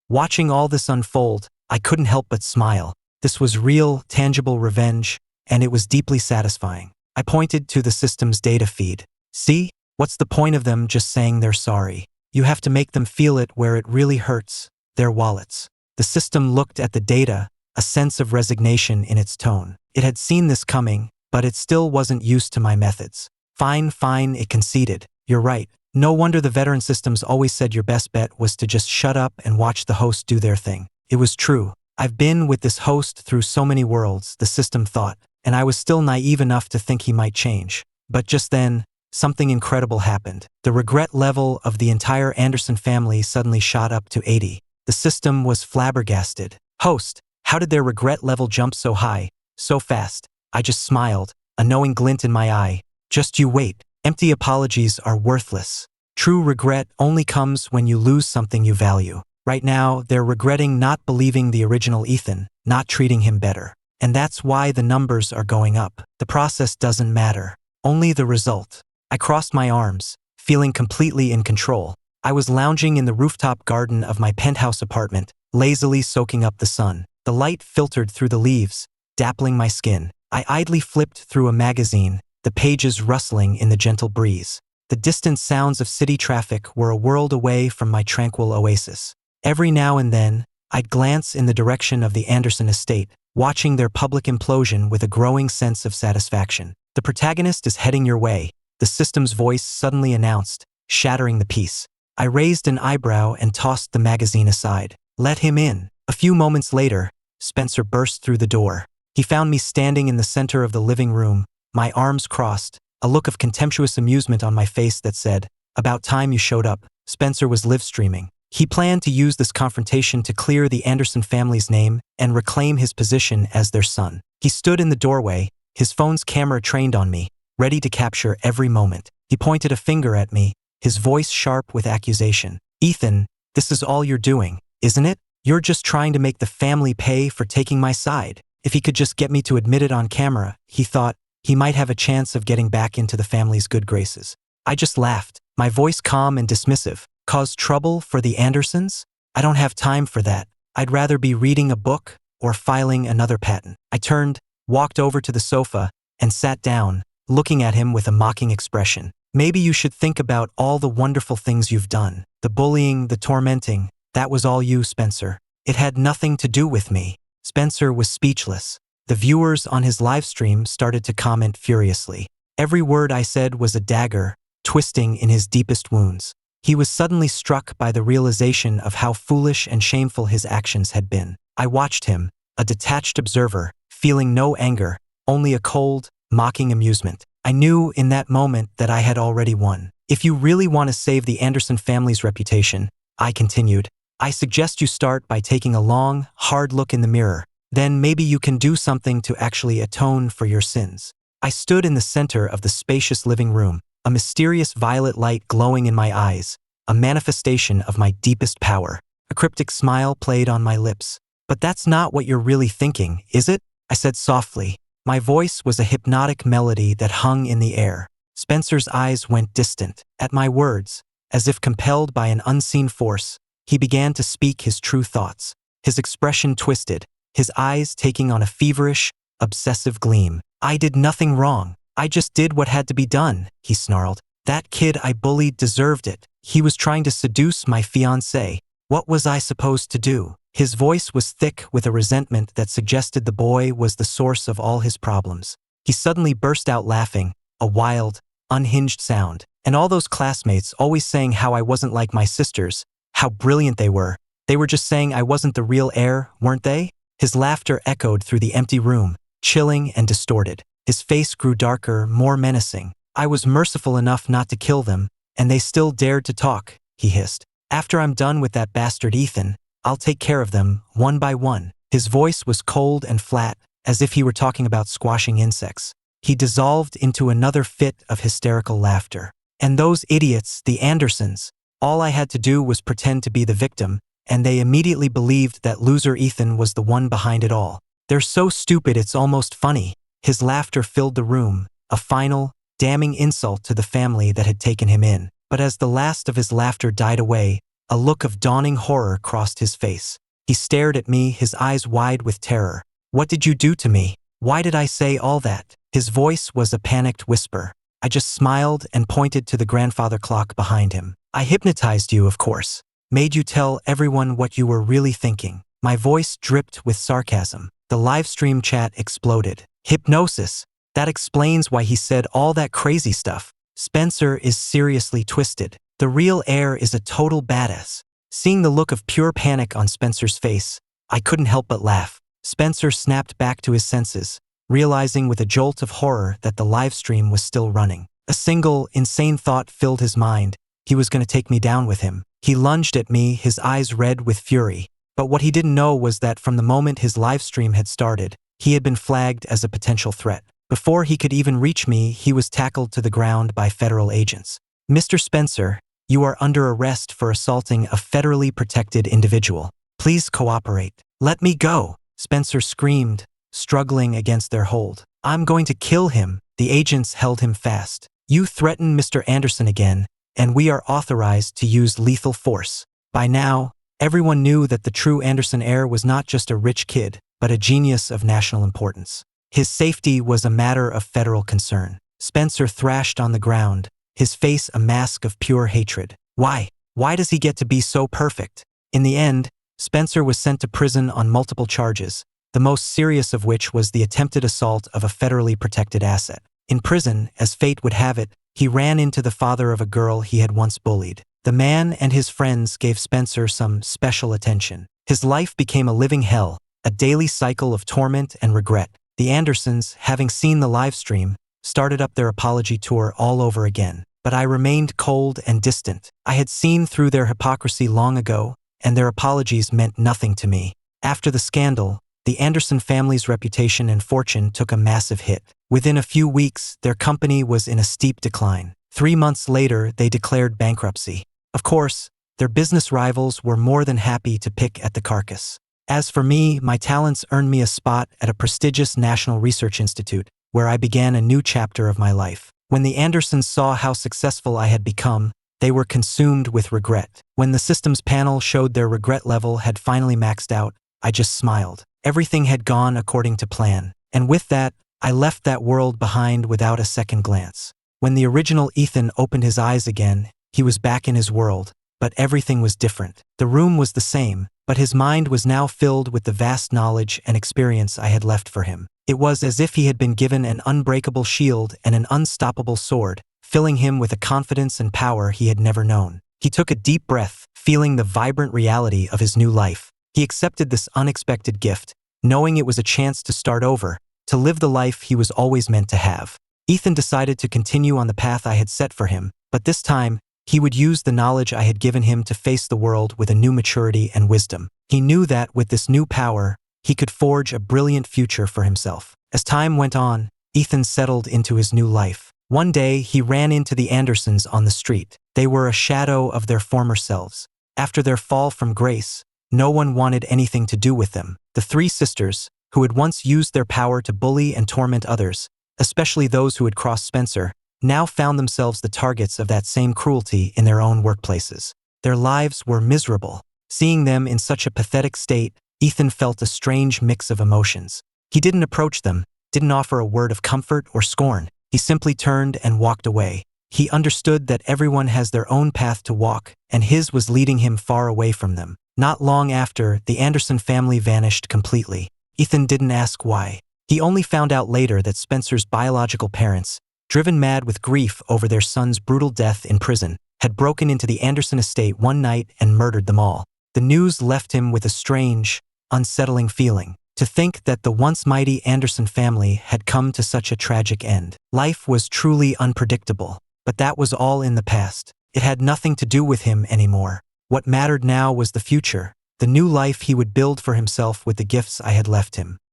Watching all this unfold, I couldn't help but smile. This was real, tangible revenge, and it was deeply satisfying. I pointed to the system's data feed. See? What's the point of them just saying they're sorry? You have to make them feel it where it really hurts, their wallets. The system looked at the data, a sense of resignation in its tone. It had seen this coming, but it still wasn't used to my methods. Fine, it conceded. You're right. No wonder the veteran systems always said your best bet was to just shut up and watch the host do their thing. It was true. I've been with this host through so many worlds, the system thought, and I was still naive enough to think he might change. But just then, something incredible happened. The regret level of the entire Anderson family suddenly shot up to 80. The system was flabbergasted. Host, how did their regret level jump so high, so fast? I just smiled, a knowing glint in my eye. Just you wait. Empty apologies are worthless. True regret only comes when you lose something you value. Right now, they're regretting not believing the original Ethan, not treating him better. And that's why the numbers are going up. The process doesn't matter. Only the result. I crossed my arms, feeling completely in control. I was lounging in the rooftop garden of my penthouse apartment, lazily soaking up the sun. The light filtered through the leaves, dappling my skin. I idly flipped through a magazine, the pages rustling in the gentle breeze. The distant sounds of city traffic were a world away from my tranquil oasis. Every now and then, I'd glance in the direction of the Anderson estate, watching their public implosion with a growing sense of satisfaction. The protagonist is heading your way, the system's voice suddenly announced, shattering the peace. I raised an eyebrow and tossed the magazine aside. Let him in. A few moments later, Spencer burst through the door. He found me standing in the center of the living room, my arms crossed, a look of contemptuous amusement on my face that said, "About time you showed up." Spencer was live streaming. He planned to use this confrontation to clear the Anderson family's name and reclaim his position as their son. He stood in the doorway, his phone's camera trained on me, ready to capture every moment. He pointed a finger at me, his voice sharp with accusation. "Ethan, this is all you're doing, isn't it? You're just trying to make the family pay for taking my side." If he could just get me to admit it on camera, he thought, he might have a chance of getting back into the family's good graces. I just laughed, my voice calm and dismissive. Cause trouble for the Andersons? I don't have time for that. I'd rather be reading a book or filing another patent. I turned, walked over to the sofa, and sat down, looking at him with a mocking expression. Maybe you should think about all the wonderful things you've done. The bullying, the tormenting, that was all you, Spencer. It had nothing to do with me. Spencer was speechless. The viewers on his live stream started to comment furiously. Every word I said was a dagger, twisting in his deepest wounds. He was suddenly struck by the realization of how foolish and shameful his actions had been. I watched him, a detached observer, feeling no anger, only a cold, mocking amusement. I knew in that moment that I had already won. If you really want to save the Anderson family's reputation, I continued, I suggest you start by taking a long, hard look in the mirror. Then maybe you can do something to actually atone for your sins. I stood in the center of the spacious living room, a mysterious violet light glowing in my eyes, a manifestation of my deepest power. A cryptic smile played on my lips. But that's not what you're really thinking, is it? I said softly. My voice was a hypnotic melody that hung in the air. Spencer's eyes went distant. At my words, as if compelled by an unseen force, he began to speak his true thoughts. His expression twisted, his eyes taking on a feverish, obsessive gleam. I did nothing wrong. I just did what had to be done, he snarled. That kid I bullied deserved it. He was trying to seduce my fiancée. What was I supposed to do? His voice was thick with a resentment that suggested the boy was the source of all his problems. He suddenly burst out laughing, a wild, unhinged sound. And all those classmates always saying how I wasn't like my sisters, how brilliant they were. They were just saying I wasn't the real heir, weren't they? His laughter echoed through the empty room, chilling and distorted. His face grew darker, more menacing. I was merciful enough not to kill them, and they still dared to talk, he hissed. After I'm done with that bastard Ethan, I'll take care of them, one by one. His voice was cold and flat, as if he were talking about squashing insects. He dissolved into another fit of hysterical laughter. And those idiots, the Andersons, all I had to do was pretend to be the victim, and they immediately believed that loser Ethan was the one behind it all. They're so stupid it's almost funny. His laughter filled the room, a final, damning insult to the family that had taken him in. But as the last of his laughter died away, a look of dawning horror crossed his face. He stared at me, his eyes wide with terror. What did you do to me? Why did I say all that? His voice was a panicked whisper. I just smiled and pointed to the grandfather clock behind him. I hypnotized you, of course. Made you tell everyone what you were really thinking. My voice dripped with sarcasm. The live stream chat exploded. Hypnosis. That explains why he said all that crazy stuff. Spencer is seriously twisted. The real heir is a total badass. Seeing the look of pure panic on Spencer's face, I couldn't help but laugh. Spencer snapped back to his senses, realizing with a jolt of horror that the live stream was still running. A single, insane thought filled his mind. He was going to take me down with him. He lunged at me, his eyes red with fury. But what he didn't know was that from the moment his live stream had started, he had been flagged as a potential threat. Before he could even reach me, he was tackled to the ground by federal agents. "Mr. Spencer, you are under arrest for assaulting a federally protected individual. Please cooperate." "Let me go," Spencer screamed, struggling against their hold. "I'm going to kill him." The agents held him fast. "You threatened Mr. Anderson again, and we are authorized to use lethal force." By now, everyone knew that the true Anderson heir was not just a rich kid, but a genius of national importance. His safety was a matter of federal concern. Spencer thrashed on the ground, his face a mask of pure hatred. Why? Why does he get to be so perfect? In the end, Spencer was sent to prison on multiple charges, the most serious of which was the attempted assault of a federally protected asset. In prison, as fate would have it, he ran into the father of a girl he had once bullied. The man and his friends gave Spencer some special attention. His life became a living hell, a daily cycle of torment and regret. The Andersons, having seen the live stream, started up their apology tour all over again. But I remained cold and distant. I had seen through their hypocrisy long ago, and their apologies meant nothing to me. After the scandal, the Anderson family's reputation and fortune took a massive hit. Within a few weeks, their company was in a steep decline. 3 months later, they declared bankruptcy. Of course, their business rivals were more than happy to pick at the carcass. As for me, my talents earned me a spot at a prestigious national research institute, where I began a new chapter of my life. When the Andersons saw how successful I had become, they were consumed with regret. When the systems panel showed their regret level had finally maxed out, I just smiled. Everything had gone according to plan. And with that, I left that world behind without a second glance. When the original Ethan opened his eyes again, he was back in his world, but everything was different. The room was the same, but his mind was now filled with the vast knowledge and experience I had left for him. It was as if he had been given an unbreakable shield and an unstoppable sword, filling him with a confidence and power he had never known. He took a deep breath, feeling the vibrant reality of his new life. He accepted this unexpected gift, knowing it was a chance to start over, to live the life he was always meant to have. Ethan decided to continue on the path I had set for him, but this time, he would use the knowledge I had given him to face the world with a new maturity and wisdom. He knew that, with this new power, he could forge a brilliant future for himself. As time went on, Ethan settled into his new life. One day, he ran into the Andersons on the street. They were a shadow of their former selves. After their fall from grace, no one wanted anything to do with them. The three sisters, who had once used their power to bully and torment others, especially those who had crossed Spencer, now found themselves the targets of that same cruelty in their own workplaces. Their lives were miserable. Seeing them in such a pathetic state, Ethan felt a strange mix of emotions. He didn't approach them, didn't offer a word of comfort or scorn. He simply turned and walked away. He understood that everyone has their own path to walk, and his was leading him far away from them. Not long after, the Anderson family vanished completely. Ethan didn't ask why. He only found out later that Spencer's biological parents, driven mad with grief over their son's brutal death in prison, had broken into the Anderson estate one night and murdered them all. The news left him with a strange, unsettling feeling. To think that the once mighty Anderson family had come to such a tragic end. Life was truly unpredictable, but that was all in the past. It had nothing to do with him anymore. What mattered now was the future, the new life he would build for himself with the gifts I had left him.